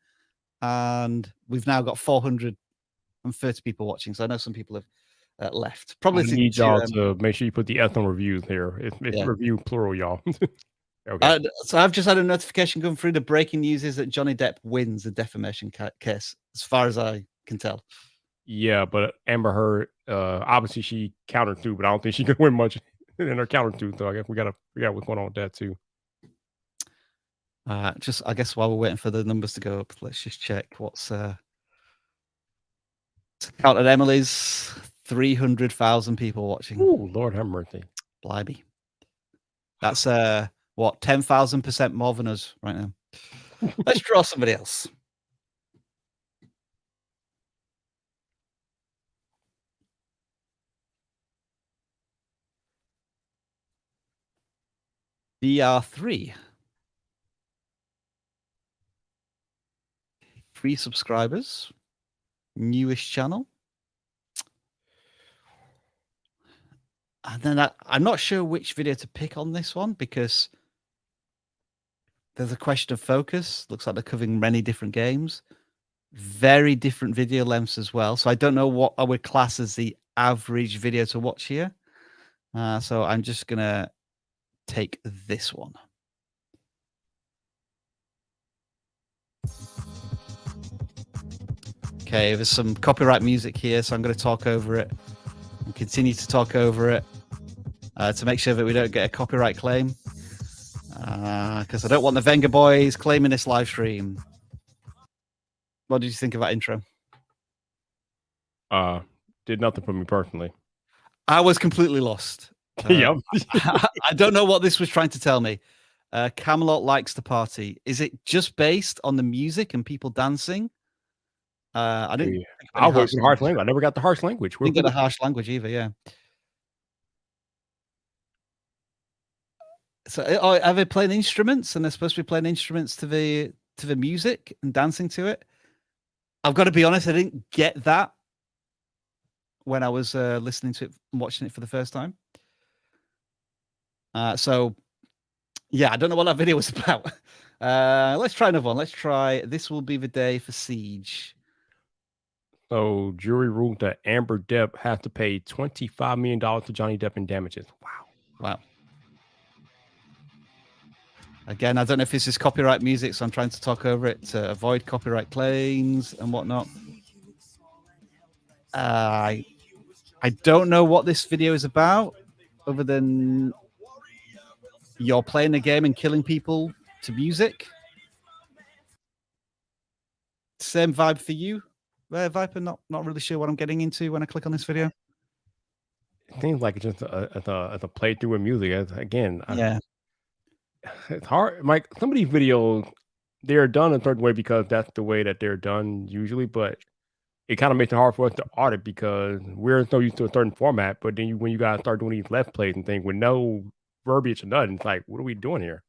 and we've now got 430 people watching. So I know some people have left. Probably I need y'all to make sure you put the S on reviews here. It's review plural, y'all. Okay. So I've just had a notification come through. The breaking news is that Johnny Depp wins the defamation case, as far as I can tell. Yeah, but Amber Heard, obviously she countered too, but I don't think she could win much in her counter too. So I guess we gotta figure out what's going on with that too. I guess while we're waiting for the numbers to go up, let's just check what's count at Emily's 300,000 people watching. Oh, Lord have mercy. Blimey. That's what, 10,000% more than us right now. Let's draw somebody else. BR3. 3 subscribers. Newish channel. And then I'm not sure which video to pick on this one, because there's a question of focus. Looks like they're covering many different games. Very different video lengths as well. So I don't know what I would class as the average video to watch here. So I'm just going to take this one. Okay, there's some copyright music here, so I'm going to talk over it and continue to talk over it to make sure that we don't get a copyright claim, because I don't want the Venga boys claiming this live stream. What did you think of that intro? Did nothing for me personally. I was completely lost. Yep. I don't know what this was trying to tell me. Camelot likes the party. Is it just based on the music and people dancing? I didn't. I was in harsh language. I never got the harsh language. Didn't get a harsh language either. Yeah. So, are they playing instruments, and they're supposed to be playing instruments to the music and dancing to it? I've got to be honest, I didn't get that when I was listening to it and watching it for the first time. So, yeah, I don't know what that video was about. Let's try another one. Let's try This Will Be the Day for Siege. So, jury ruled that Amber Depp has to pay $25 million to Johnny Depp in damages. Wow. Again, I don't know if this is copyright music, so I'm trying to talk over it to avoid copyright claims and whatnot. I don't know what this video is about, other than you're playing a game and killing people to music. Same vibe for you, Viper. Not really sure what I'm getting into when I click on this video. It seems like it's just a playthrough with music. Again, yeah. It's hard. Like, some of these videos, they're done a certain way because that's the way that they're done usually, but it kind of makes it hard for us to audit because we're so used to a certain format. But then when you guys start doing these left plays and things with no verbiage or nothing, it's like, what are we doing here?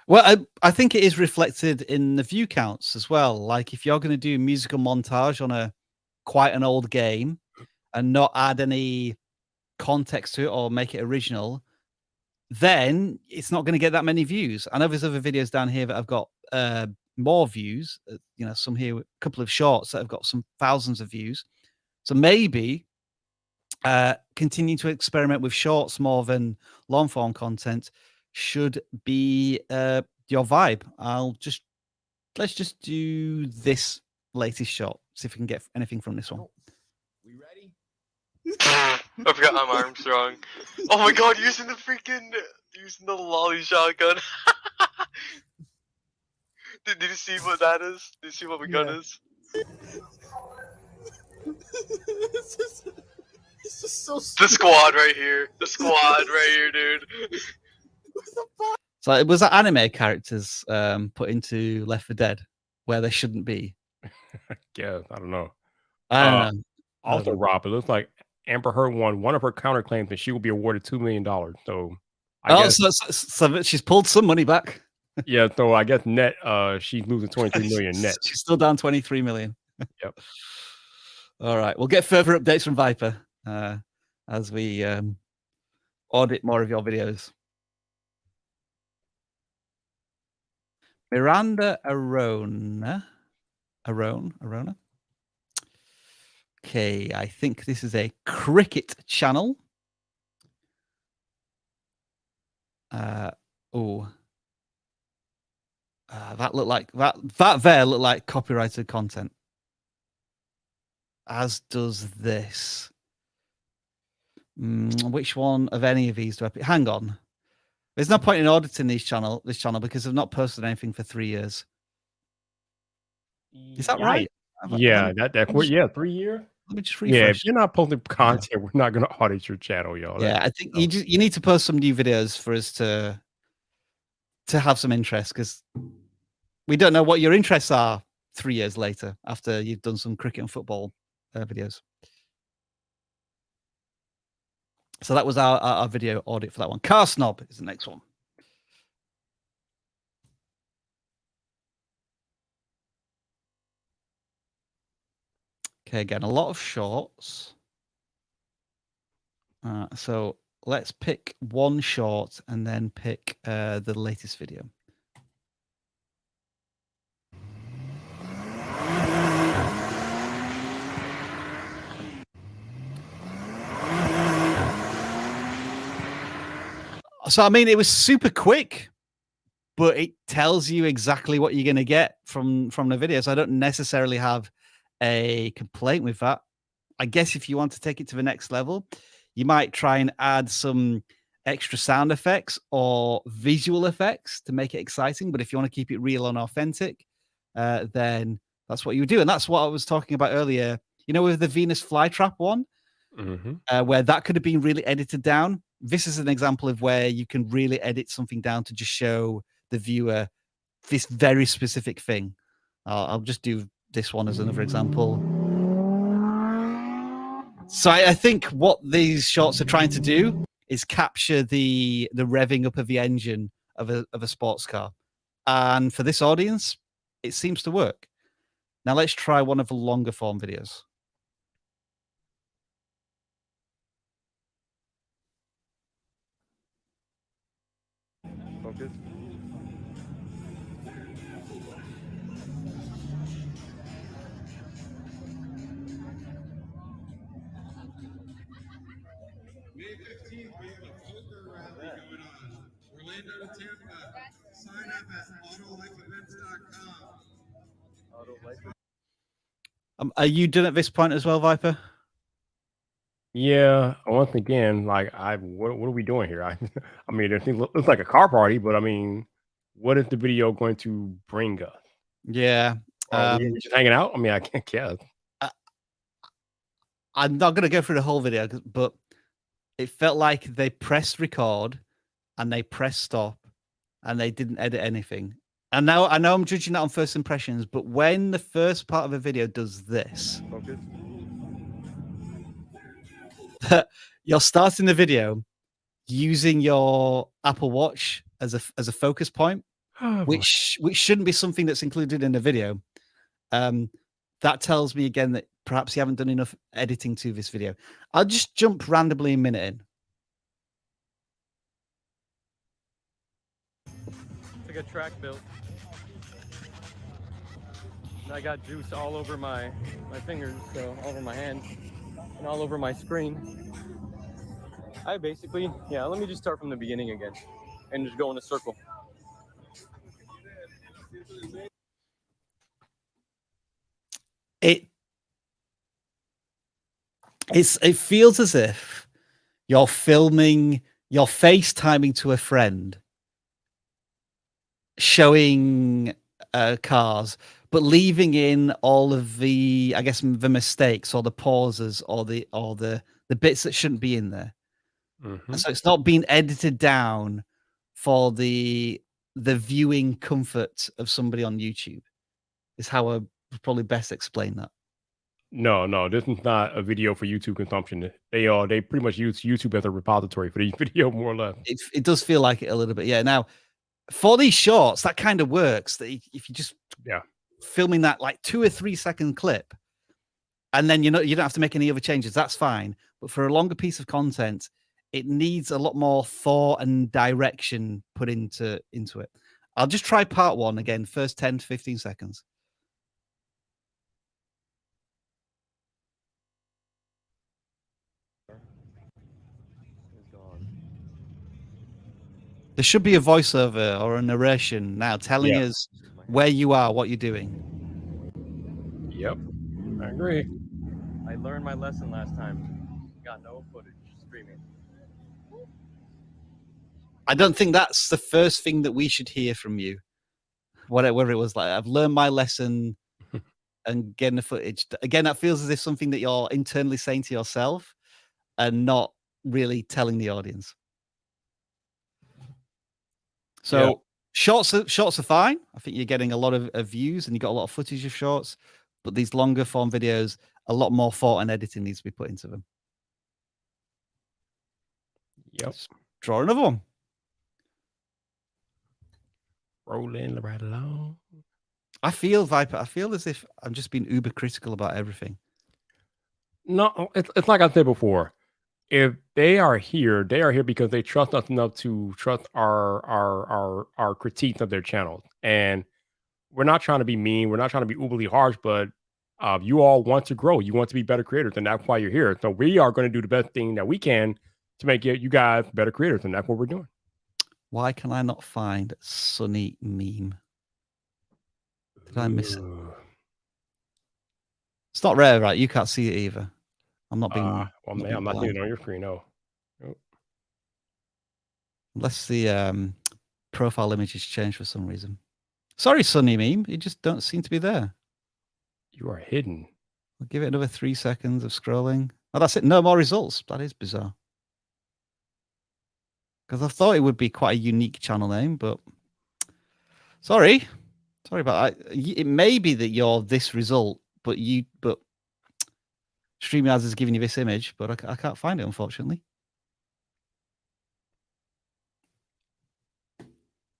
Well, I think it is reflected in the view counts as well. Like, if you're going to do musical montage on quite an old game and not add any context to it or make it original, then it's not going to get that many views. I know there's other videos down here that have got more views. Some here, a couple of shorts that have got some thousands of views. So maybe continue to experiment with shorts more than long form content should be your vibe. Let's just do this latest shot. See if we can get anything from this one. We ready? I forgot I'm Armstrong. Oh my god, using the lolly shotgun. Did you see what that is? Did you see what my gun is? It's just so The squad right here. The squad right here, dude. So it was that anime characters put into Left 4 Dead where they shouldn't be. Yeah, I don't know. I don't know. Also, Rob, it looks like Amber Heard won one of her counterclaims and she will be awarded $2 million. So So she's pulled some money back. Yeah, so I guess net, she's losing 23 million net. She's still down 23 million. Yep. All right, we'll get further updates from Viper as we audit more of your videos. Miranda Arona. Okay, I think this is a cricket channel. That looked like that there looked like copyrighted content. As does this. Which one of any of these do I pick? Hang on. There's no point in auditing this channel because I've not posted anything for 3 years. Is that right? Yeah, yeah, 3 years. Let me just refresh. Yeah, if you're not posting content, we're not going to audit your channel, y'all. Yeah, I think you need to post some new videos for us to have some interest, because we don't know what your interests are 3 years later after you've done some cricket and football videos. So that was our video audit for that one. Car Snob is the next one. Okay, again, a lot of shorts. So let's pick one short and then pick the latest video. So, I mean, it was super quick, but it tells you exactly what you're going to get from the video. So I don't necessarily have a complaint with that. I guess if you want to take it to the next level, you might try and add some extra sound effects or visual effects to make it exciting. But if you want to keep it real and authentic, then that's what you would do. And that's what I was talking about earlier, you know, with the Venus flytrap one, where that could have been really edited down. This is an example of where you can really edit something down to just show the viewer this very specific thing. I'll just do this one as another example. So I think what these shorts are trying to do is capture the revving up of the engine of a sports car. And for this audience, it seems to work. Now let's try one of the longer form videos. Focus. May 15th, we have a poker rally going on. Orlando to Tampa. Sign up at autolifeevents.com. Are you done at this point as well, Viper? Yeah, once again, like what are we doing here? I mean, it looks like a car party, but I mean, what is the video going to bring us? Yeah, we just hanging out. I mean, I can't guess. I'm not going to go through the whole video, but it felt like they pressed record and they pressed stop and they didn't edit anything. And now I know I'm judging that on first impressions, but when the first part of a video does this, Focus. you're starting the video using your Apple Watch as a focus point, which shouldn't be something that's included in the video. That tells me again that perhaps you haven't done enough editing to this video. I'll just jump randomly a minute in. Like a track built. And I got juice all over my fingers, so all over my hands, and all over my screen. I basically, let me just start from the beginning again and just go in a circle. It feels as if you're filming, you're FaceTiming to a friend, showing cars, but leaving in all of the, I guess, the mistakes or the pauses or the bits that shouldn't be in there. And so it's not being edited down for the viewing comfort of somebody on YouTube. Is how I would probably best explain that. No, this is not a video for YouTube consumption. They pretty much use YouTube as a repository for the video, more or less. It does feel like it a little bit. Yeah. Now, for these shorts, that kind of works. That if you just filming that like 2 or 3 second clip, and then you don't have to make any other changes. That's fine. But for a longer piece of content, it needs a lot more thought and direction put into it. I'll just try part 1 again, first 10 to 15 seconds. There should be a voiceover or a narration now telling us where you are, what you're doing. Yep, I agree. I learned my lesson last time. Got no footage streaming. I don't think that's the first thing that we should hear from you. Whatever it was like, I've learned my lesson and getting the footage. Again, that feels as if something that you're internally saying to yourself and not really telling the audience. So shorts are fine. I think you're getting a lot of views and you got a lot of footage of shorts, but these longer form videos, a lot more thought and editing needs to be put into them. Yep. Let's draw another one. Rolling right along. I feel, Viper, I feel as if I'm just being uber critical about everything. No, it's like I said before. If they are here because they trust us enough to trust our critiques of their channels. And we're not trying to be mean. We're not trying to be uberly harsh, but you all want to grow. You want to be better creators, and that's why you're here. So we are going to do the best thing that we can to make you guys better creators, and that's what we're doing. Why can I not find Sunny meme? Did I miss it? It's not rare, right? You can't see it either. I'm not being. Well, man, I'm not seeing it on your screen. No. Nope. Unless the profile image has changed for some reason. Sorry, Sunny meme. You just don't seem to be there. You are hidden. I'll give it another 3 seconds of scrolling. Oh, that's it. No more results. That is bizarre. Because I thought it would be quite a unique channel name, but sorry about that. It may be that you're this result, but StreamYard is giving you this image, but I can't find it, unfortunately.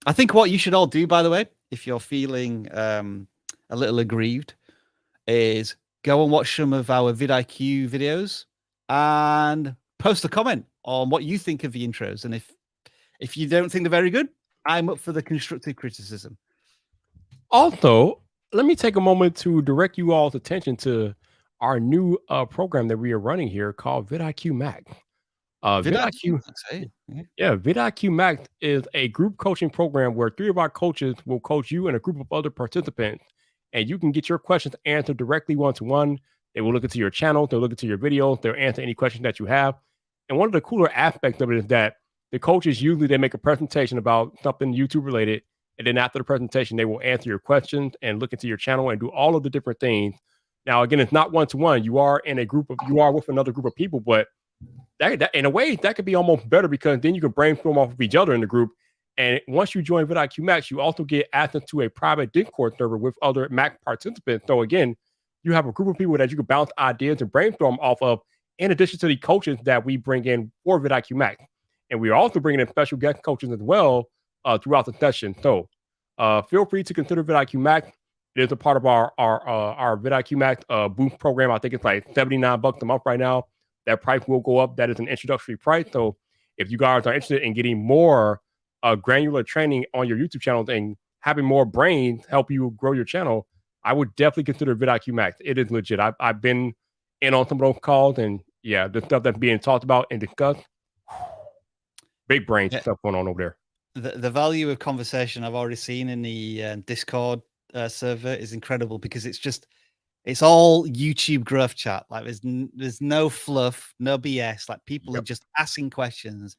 I think what you should all do, by the way, if you're feeling a little aggrieved, is go and watch some of our vidIQ videos and post a comment on what you think of the intros. And if you don't think they're very good, I'm up for the constructive criticism. Also, let me take a moment to direct you all's attention to our new program that we are running here called vidIQ Max. vidIQ Max is a group coaching program where 3 of our coaches will coach you and a group of other participants, and you can get your questions answered directly one-to-one. They will look into your channel, they'll look into your videos, they'll answer any questions that you have. And one of the cooler aspects of it is that the coaches usually make a presentation about something YouTube related, and then after the presentation, they will answer your questions and look into your channel and do all of the different things. Now, again, it's not one-to-one. You are with another group of people, but that in a way that could be almost better because then you can brainstorm off of each other in the group. And once you join vidIQ Max, you also get access to a private Discord server with other Max participants. So again, you have a group of people that you can bounce ideas and brainstorm off of, in addition to the coaches that we bring in for vidIQ Max. And we are also bringing in special guest coaches as well throughout the session. So feel free to consider vidIQ Max. It is a part of our vidIQ Max boost program. I think it's like $79 a month right now. That price will go up. That is an introductory price. So if you guys are interested in getting more granular training on your YouTube channel and having more brains help you grow your channel, I would definitely consider vidIQ Max. It is legit. I've been in on some of those calls, and yeah, the stuff that's being talked about and discussed, big brain stuff going on over there. The value of conversation I've already seen in the Discord server is incredible because it's all YouTube growth chat. Like there's no fluff, no BS. Like people are just asking questions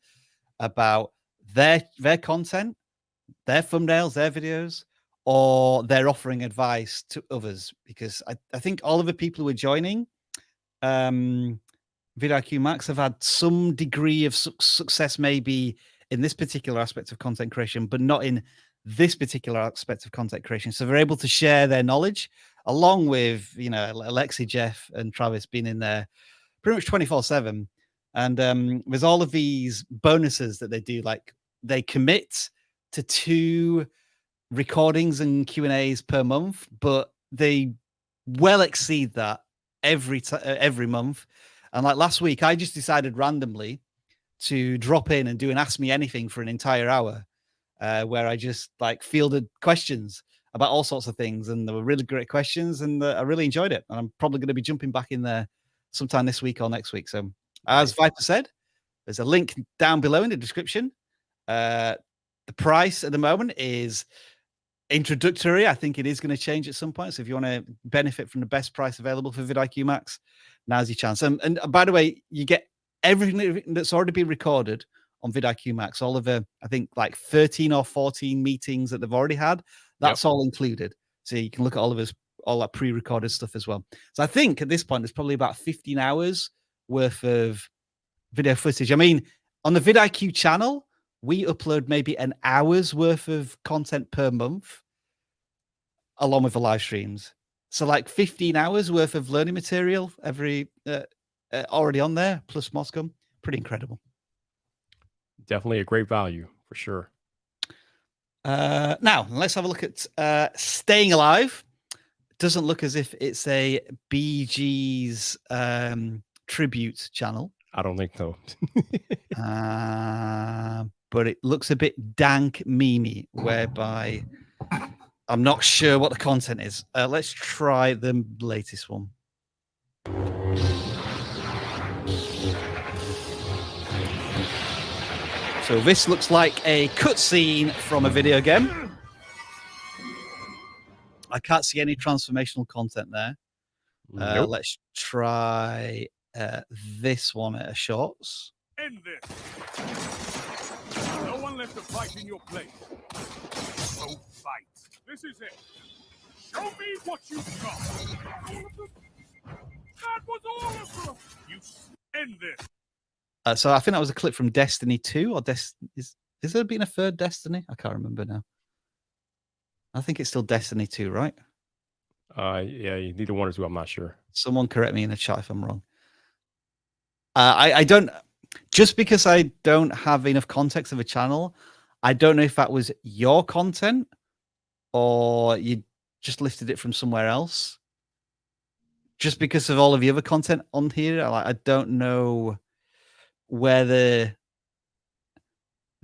about their content, their thumbnails, their videos, or they're offering advice to others. Because I think all of the people who are joining vidIQ Max have had some degree of success maybe in this particular aspect of content creation, but not in this particular aspect of content creation. So they're able to share their knowledge along with Alexi, Jeff, and Travis being in there pretty much 24/7. And there's all of these bonuses that they do, like they commit to 2 recordings and Q&As per month, but they well exceed that every month. And like last week, I just decided randomly to drop in and do an Ask Me Anything for an entire hour, where I just like fielded questions about all sorts of things, and they were really great questions, and I really enjoyed it. And I'm probably going to be jumping back in there sometime this week or next week. So, as Viper said, there's a link down below in the description. The price at the moment is introductory. I think it is going to change at some point. So if you want to benefit from the best price available for Vidiq Max, now's your chance. And by the way, you get everything that's already been recorded on Vidiq Max. All of the, I think, like 13 or 14 meetings that they've already had. That's all included. So you can look at all that pre-recorded stuff as well. So I think at this point, there's probably about 15 hours worth of video footage. I mean, on the Vidiq channel, we upload maybe an hour's worth of content per month, along with the live streams. So like 15 hours worth of learning material every already on there, plus Moscom. Pretty incredible. Definitely a great value for sure. Now let's have a look at Staying Alive. Doesn't look as if it's a BG's tribute channel. I don't think so. But it looks a bit dank memey, whereby I'm not sure what the content is. Let's try the latest one. So this looks like a cutscene from a video game. I can't see any transformational content there. Nope. Let's try this one at a shorts. End this. No one left to fight in your place. So fight. This is it. Show me what you've got. That was all of them. You end this. So I think that was a clip from Destiny 2, or is there been a third Destiny? I can't remember now. I think it's still Destiny 2, right? Yeah, neither one or two. I'm not sure. Someone correct me in the chat if I'm wrong. I don't. Just because I don't have enough context of a channel, I don't know if that was your content or you just lifted it from somewhere else. Just because of all of the other content on here, I don't know where the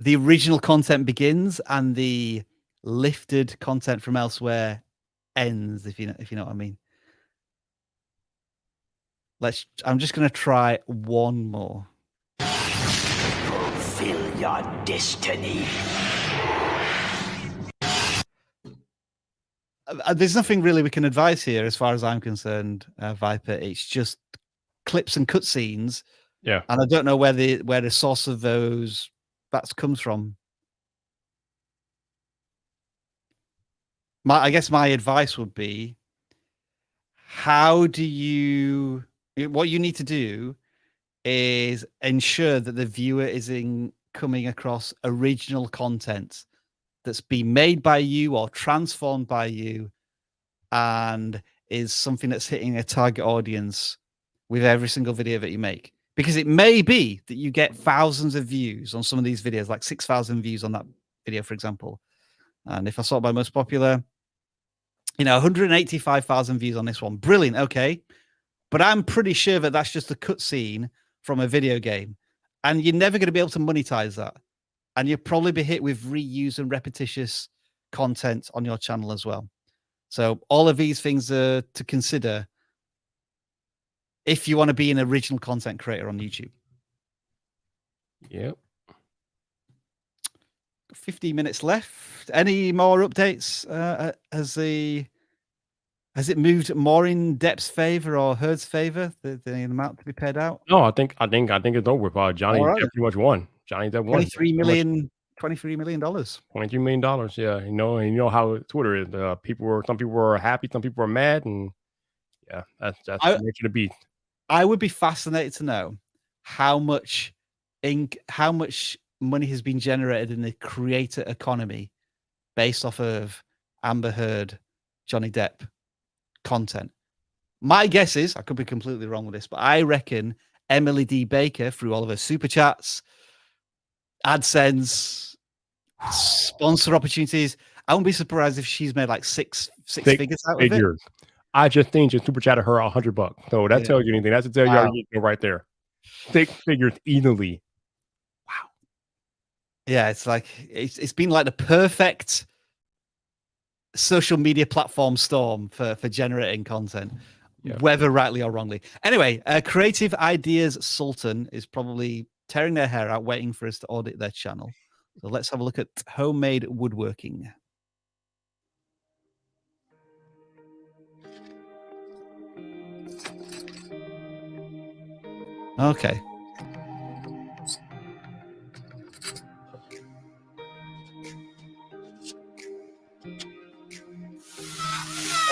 original content begins and the lifted content from elsewhere ends, if you know what I mean. I'm just going to try one more. Fulfill your destiny. There's nothing really we can advise here as far as I'm concerned, Viper. It's just clips and cutscenes. Yeah. And I don't know where the source of that comes from. I guess my advice would be, what you need to do is ensure that the viewer is coming across original content that's been made by you or transformed by you and is something that's hitting a target audience with every single video that you make. Because it may be that you get thousands of views on some of these videos, like 6,000 views on that video, for example. And if I sort by most popular, 185,000 views on this one. Brilliant. Okay. But I'm pretty sure that that's just a cutscene from a video game. And you're never going to be able to monetize that. And you'll probably be hit with reuse and repetitious content on your channel as well. So all of these things are to consider if you want to be an original content creator on YouTube. Yep. 15 minutes left. Any more updates? Has it moved more in Depp's favor or Herd's favor? The amount to be paid out? No, I think it's over. Johnny Depp pretty much won. Johnny Depp won. $23 million. $23 million. $23 million. Yeah, you know how Twitter is. Some people were happy, some people were mad, and yeah, that's the nature of the beast. I would be fascinated to know how much money has been generated in the creator economy based off of Amber Heard, Johnny Depp content. My guess is, I could be completely wrong with this, but I reckon Emily D. Baker, through all of her super chats, AdSense, sponsor opportunities, I wouldn't be surprised if she's made like six figures out of it. I just think you super chatted her $100. So that tells you anything. That's to tell you anything right there. 6 figures easily. Yeah, it's like it's been like the perfect social media platform storm for generating content, whether rightly or wrongly. Anyway, Creative Ideas Sultan is probably tearing their hair out waiting for us to audit their channel. So let's have a look at homemade woodworking. Okay.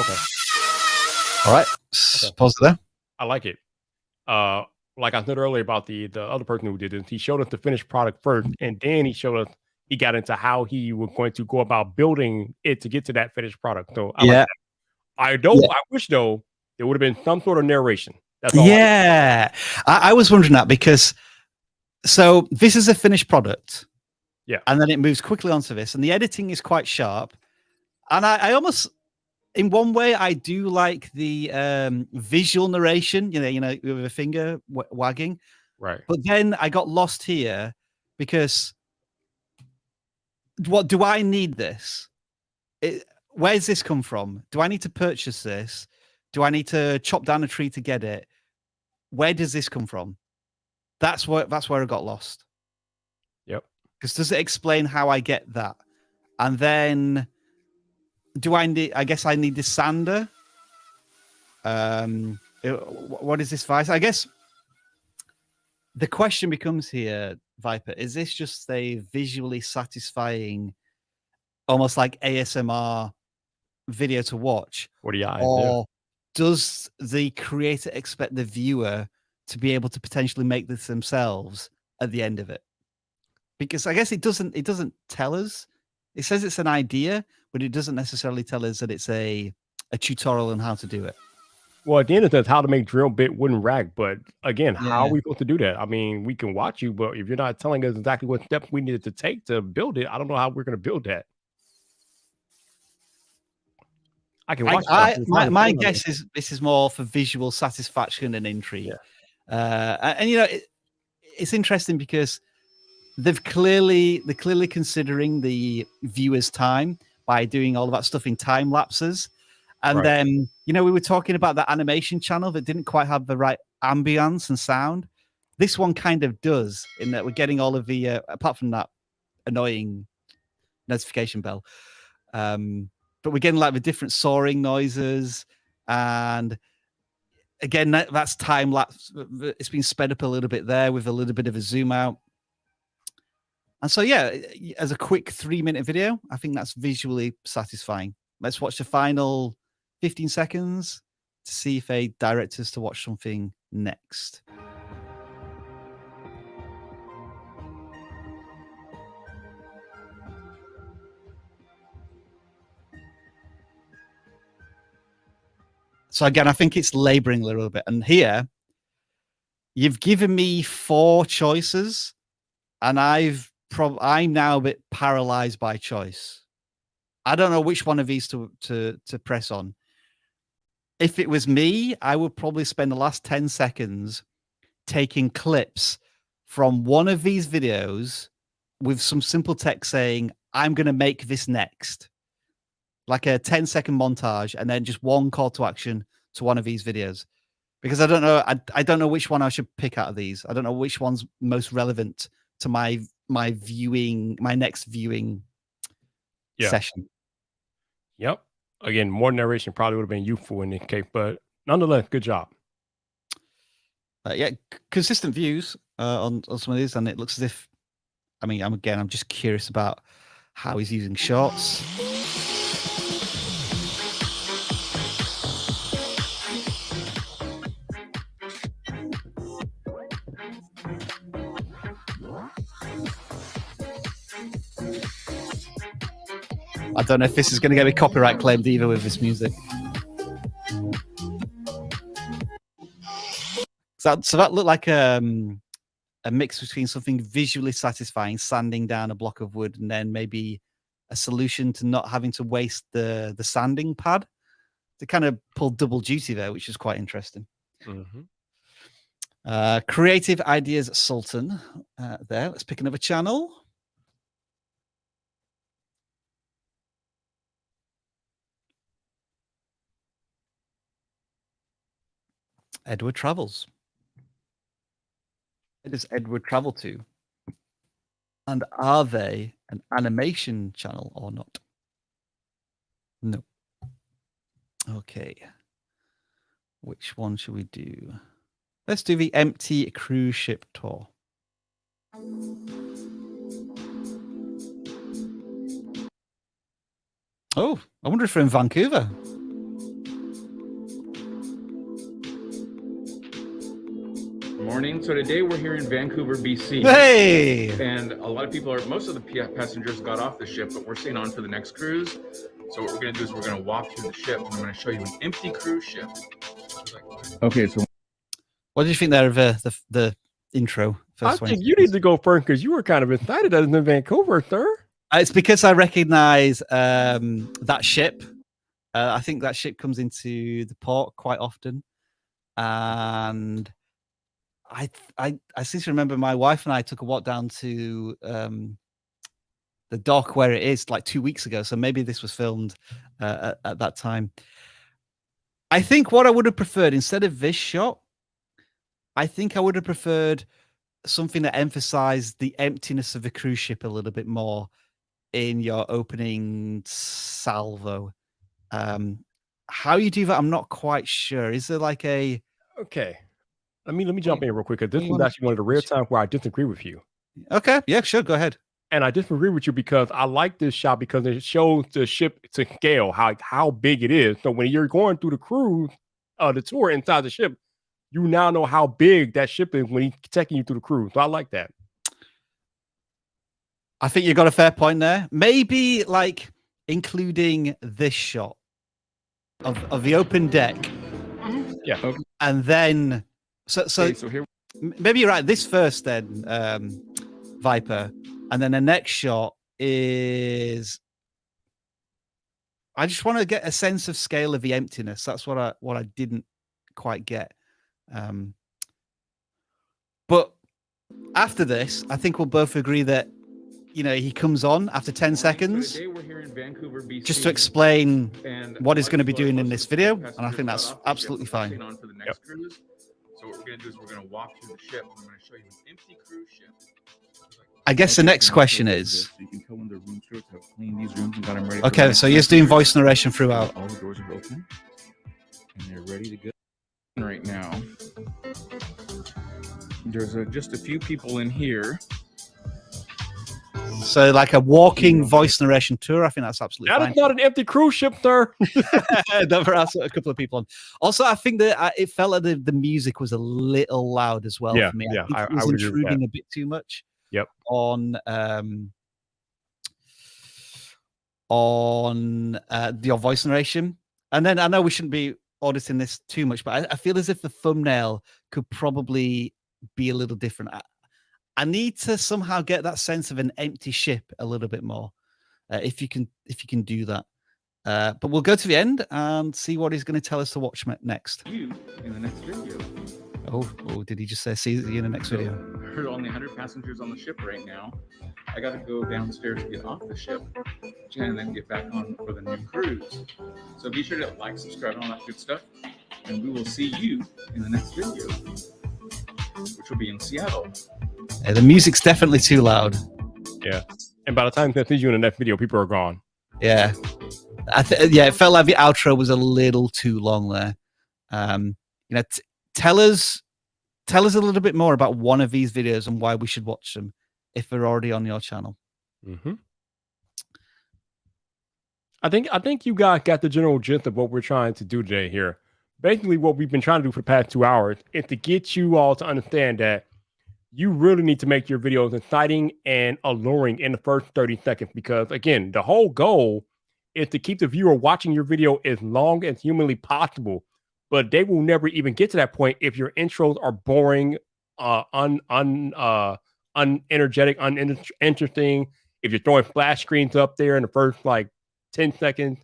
Okay. All right. Pause there. I like it. Like I said earlier about the other person who did this, he showed us the finished product first, and then he got into how he was going to go about building it to get to that finished product. So I like that. I wish though there would have been some sort of narration. That's all. I was wondering that because so this is a finished product. Yeah. And then it moves quickly onto this, and the editing is quite sharp. And I almost, in one way, I do like the visual narration, you know, with a finger wagging. Right. But then I got lost here because what do I need this? Where's this come from? Do I need to purchase this? Do I need to chop down a tree to get it? Where does this come from? That's where I got lost. Yep. Because does it explain how I get that? And then do I need? I guess I need the sander. What is this vice? I guess the question becomes here, Viper: is this just a visually satisfying, almost like ASMR video to watch? What do you or does the creator expect the viewer to be able to potentially make this themselves at the end of it? Because I guess it doesn't tell us. It says it's an idea, but it doesn't necessarily tell us that it's a tutorial on how to do it. Well, at the end it says how to make drill bit wooden rack, but again, how are we supposed to do that? I mean, we can watch you, but if you're not telling us exactly what steps we needed to take to build it, I don't know how we're going to build that. I can watch. My guess is this is more for visual satisfaction and intrigue. And you know, it's interesting because they're clearly considering the viewer's time by doing all of that stuff in time lapses. And then, you know, we were talking about that animation channel that didn't quite have the right ambience and sound. This one kind of does, in that we're getting all of the apart from that annoying notification bell. But we're getting like the different soaring noises, and again, that's time lapse. It's been sped up a little bit there with a little bit of a zoom out. And so, yeah, as a quick 3-minute video, I think that's visually satisfying. Let's watch the final 15 seconds to see if they direct us to watch something next. So again, I think it's laboring a little bit. And here, you've given me 4 choices, and I'm now a bit paralyzed by choice. I don't know which one of these to press on. If it was me, I would probably spend the last 10 seconds taking clips from one of these videos with some simple text saying, I'm going to make this next. Like a 10-second montage, and then just one call to action to one of these videos. Because I don't know, I don't know which one I should pick out of these. I don't know which one's most relevant to my next viewing session. Yep. Again, more narration probably would have been useful in this case, but nonetheless, good job. Yeah, consistent views on some of these, and it looks as if, I mean, I'm just curious about how he's using shorts. I don't know if this is going to get me copyright claimed either with this music. So that looked like a mix between something visually satisfying, sanding down a block of wood, and then maybe a solution to not having to waste the sanding pad. To kind of pull double duty there, which is quite interesting. Creative Ideas Sultan there. Let's pick another channel. Edward Travels. Where does Edward travel to? And are they an animation channel or not? No. Okay. Which one should we do? Let's do the empty cruise ship tour. Oh, I wonder if we're in Vancouver. Morning. So today we're here in Vancouver, BC. Hey! And a lot of people are, most of the passengers got off the ship, but we're staying on for the next cruise. So what we're going to do is we're going to walk through the ship, and I'm going to show you an empty cruise ship. Okay, so what do you think there of the intro? I think you need to go first because you were kind of excited that it's in Vancouver, sir. It's because I recognize that ship. I think that ship comes into the port quite often, and I seem to remember my wife and I took a walk down to the dock where it is like 2 weeks ago. So maybe this was filmed at that time. I think what I would have preferred instead of this shot, I think I would have preferred something that emphasized the emptiness of the cruise ship a little bit more in your opening salvo. How you do that, I'm not quite sure. Is there like a... Okay. Let me jump in real quick, because this was actually one of the rare times where I disagree with you. Okay, yeah, sure, go ahead. And I disagree with you because I like this shot because it shows the ship to scale, how big it is. So when you're going through the cruise, the tour inside the ship, you now know how big that ship is when he's taking you through the cruise. So I like that. I think you got a fair point there. Maybe like including this shot of the open deck. Yeah. Okay. And then so here maybe you're right. This first then, Viper, and then the next shot is. I just want to get a sense of scale of the emptiness. That's what I didn't quite get. But after this, I think we'll both agree that he comes on after 10 seconds today we're here in Vancouver, BC, just to explain and what he's going to be doing in this video, and I think that's absolutely fine. On for the next cruise. So what we're going to do is we're going to walk through the ship. And I'm going to show you an empty cruise ship. I guess the next question is, you can come in the room to clean these rooms and got them ready. okay, so he's doing voice narration throughout. All the doors are open, and they're ready to go right now. There's just a few people in here. So like a walking voice narration tour, I think that's absolutely fine. That is not an empty cruise ship, sir. Never asked a couple of people on. Also, I think that it felt like the music was a little loud as well for me. Yeah, I think it was intruding a bit too much. Yep. On your voice narration. And then I know we shouldn't be auditing this too much, but I feel as if the thumbnail could probably be a little different. I need to somehow get that sense of an empty ship a little bit more, if you can do that. But we'll go to the end and see what he's going to tell us to watch next. You in the next video. Oh, did he just say see you in the next video? There are only 100 passengers on the ship right now. I got to go downstairs to get off the ship and then get back on for the new cruise. So be sure to like, subscribe, and all that good stuff. And we will see you in the next video, which will be in Seattle. Yeah, the music's definitely too loud. Yeah. And by the time they see you in the next video, people are gone. Yeah. It felt like the outro was a little too long there. Tell us a little bit more about one of these videos and why we should watch them if they're already on your channel. Mm-hmm. I think you guys got the general gist of what we're trying to do today here. Basically, what we've been trying to do for the past 2 hours is to get you all to understand that you really need to make your videos exciting and alluring in the first 30 seconds, because again, the whole goal is to keep the viewer watching your video as long as humanly possible but they will never even get to that point if your intros are boring, unenergetic, uninteresting. If you're throwing flash screens up there in the first like 10 seconds,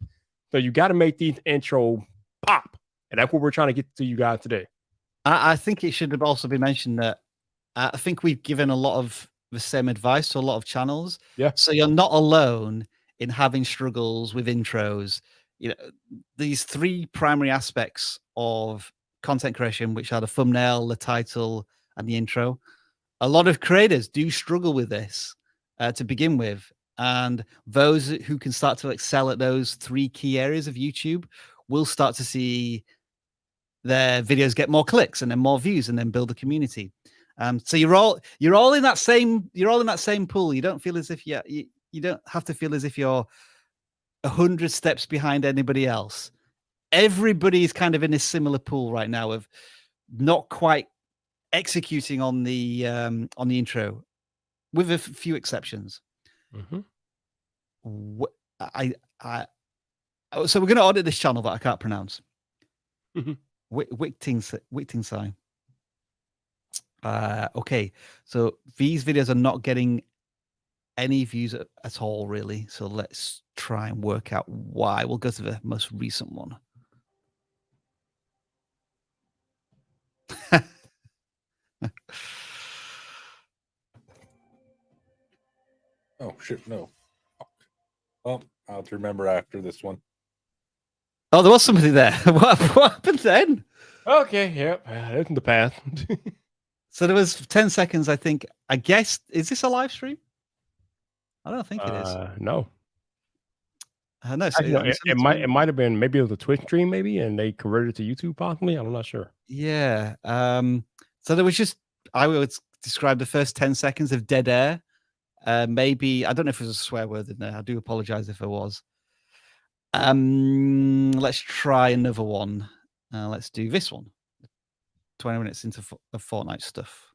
so you got to make these intro pop, and that's what we're trying to get to you guys today. I think it should have also been mentioned that I think we've given a lot of the same advice to a lot of channels. Yeah. So you're not alone in having struggles with intros. You know, these three primary aspects of content creation, which are the thumbnail, the title, and the intro. A lot of creators do struggle with this to begin with. And those who can start to excel at those three key areas of YouTube will start to see their videos get more clicks and then more views and then build a community. So you're all in that same pool. You don't feel as if you don't have to feel as if you're 100 steps behind anybody else. Everybody is kind of in a similar pool right now of not quite executing on the intro, with a few exceptions. Mm-hmm. So we're going to audit this channel that I can't pronounce. Mm-hmm. Wichtingsai. Okay, so these videos are not getting any views at all, really. So let's try and work out why. We'll go to the most recent one. Oh shit, no. Well, I'll have to remember after this one. Oh, there was somebody there. What happened then? Okay, yep, it's in the past. So there was 10 seconds, I think. I guess, is this a live stream? I don't think it is. No. No, so it might have been, maybe it was a Twitch stream, maybe, and they converted it to YouTube, possibly. I'm not sure. Yeah. So there was just, I would describe the first 10 seconds of dead air. Maybe, I don't know if there's a swear word in there. I do apologize if there was. Let's try another one. Let's do this one. 20 minutes into Fortnite stuff.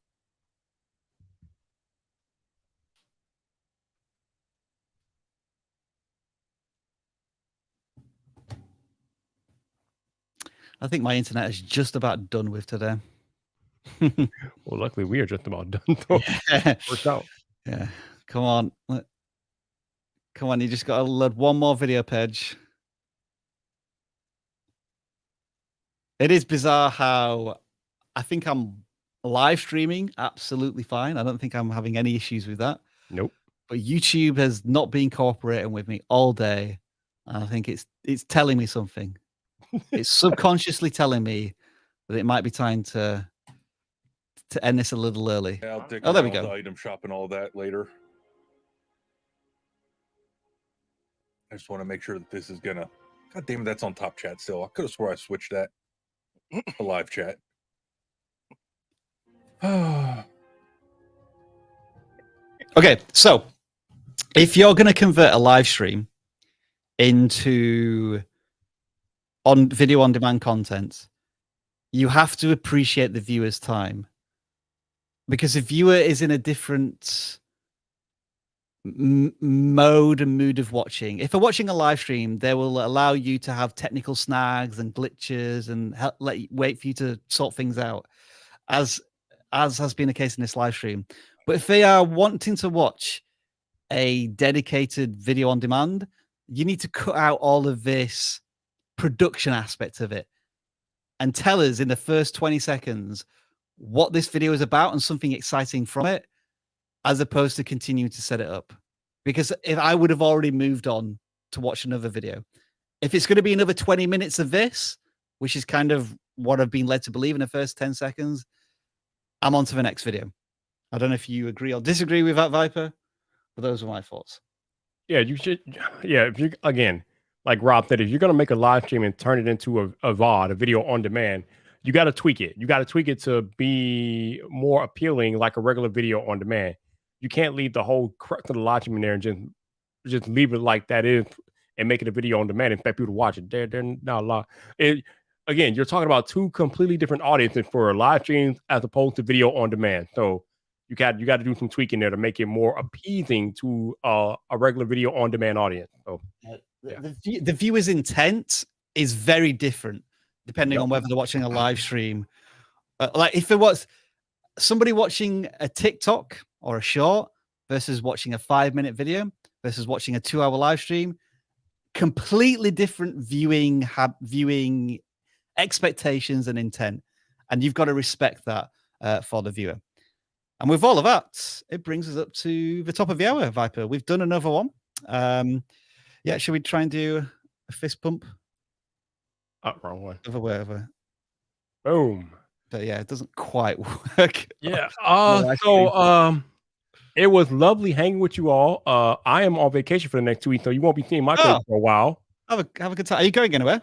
I think my internet is just about done with today. Well, luckily we are just about done. Yeah. Worked out. Yeah. Come on. Come on. You just got to load one more video page. It is bizarre how I think I'm live streaming absolutely fine. I don't think I'm having any issues with that. Nope. But YouTube has not been cooperating with me all day. And I think it's telling me something. It's subconsciously telling me that it might be time to end this a little early. Yeah, I'll dig Oh, there we around go. the item shop and all that later. I just want to make sure that this is gonna. God damn it, that's on top chat still. I could have swore I switched that to live chat. Okay, so if you're going to convert a live stream into video on demand content, you have to appreciate the viewer's time, because the viewer is in a different mode and mood of watching. If they're watching a live stream, they will allow you to have technical snags and glitches and wait for you to sort things out, as has been the case in this live stream. But if they are wanting to watch a dedicated video on demand, you need to cut out all of this production aspect of it and tell us in the first 20 seconds what this video is about and something exciting from it, as opposed to continuing to set it up. Because if I would have already moved on to watch another video, if it's going to be another 20 minutes of this, which is kind of what I've been led to believe in the first 10 seconds, I'm on to the next video. I don't know if you agree or disagree with that, Viper, but those are my thoughts. Yeah, you should. Yeah, if you, again, like Rob said, if you're going to make a live stream and turn it into a VOD, a video on demand, you got to tweak it. You got to tweak it to be more appealing, like a regular video on demand. You can't leave the whole crux of the live stream in there and just leave it like that is and make it a video on demand and expect people to watch it. They're not a lot. Again, you're talking about two completely different audiences for live streams as opposed to video on demand. So you got to do some tweaking there to make it more appeasing to a regular video on demand audience. So the viewer's intent is very different depending on whether they're watching a live stream. Like if it was somebody watching a TikTok or a short versus watching a 5-minute video versus watching a 2-hour live stream, completely different viewing expectations and intent. And you've got to respect that for the viewer. And with all of that, it brings us up to the top of the hour, Viper. We've done another one. Yeah, should we try and do a fist pump? Wrong one. Over. Boom. But yeah, it doesn't quite work. Yeah. It was lovely hanging with you all. I am on vacation for the next 2 weeks, so you won't be seeing my face for a while. Have a good time. Are you going anywhere?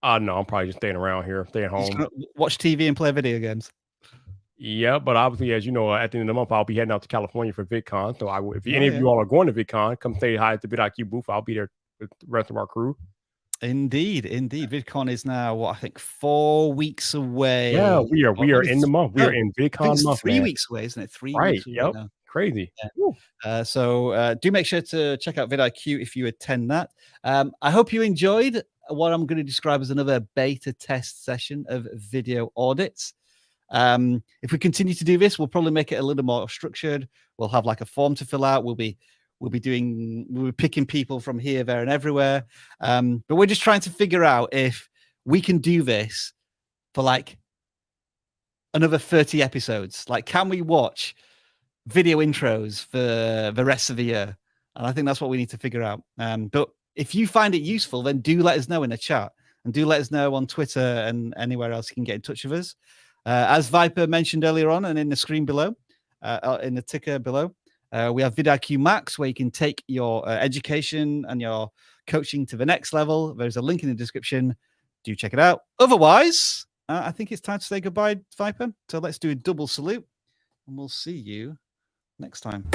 No, I'm probably just staying around here, staying home. Watch TV and play video games. Yeah, but obviously, as you know, at the end of the month, I'll be heading out to California for VidCon. So if any of you all are going to VidCon, come say hi at the VidIQ booth. I'll be there with the rest of our crew. Indeed. VidCon is now, I think 4 weeks away. Yeah, we are in the month. We are in VidCon month. 3 weeks away, isn't it? 3 right, weeks away. Yep. Now. Crazy. Yeah. So do make sure to check out VidIQ if you attend that. I hope you enjoyed what I'm going to describe as another beta test session of video audits. If we continue to do this, we'll probably make it a little more structured. We'll have like a form to fill out. We'll be picking people from here, there, and everywhere. But we're just trying to figure out if we can do this for like another 30 episodes. Like, can we watch video intros for the rest of the year? And I think that's what we need to figure out. But if you find it useful, then do let us know in the chat, and do let us know on Twitter and anywhere else you can get in touch with us. As Viper mentioned earlier on, and in the screen below, in the ticker below, we have VidIQ Max, where you can take your education and your coaching to the next level. There's a link in the description. Do check it out. Otherwise, I think it's time to say goodbye, Viper. So let's do a double salute, and we'll see you next time.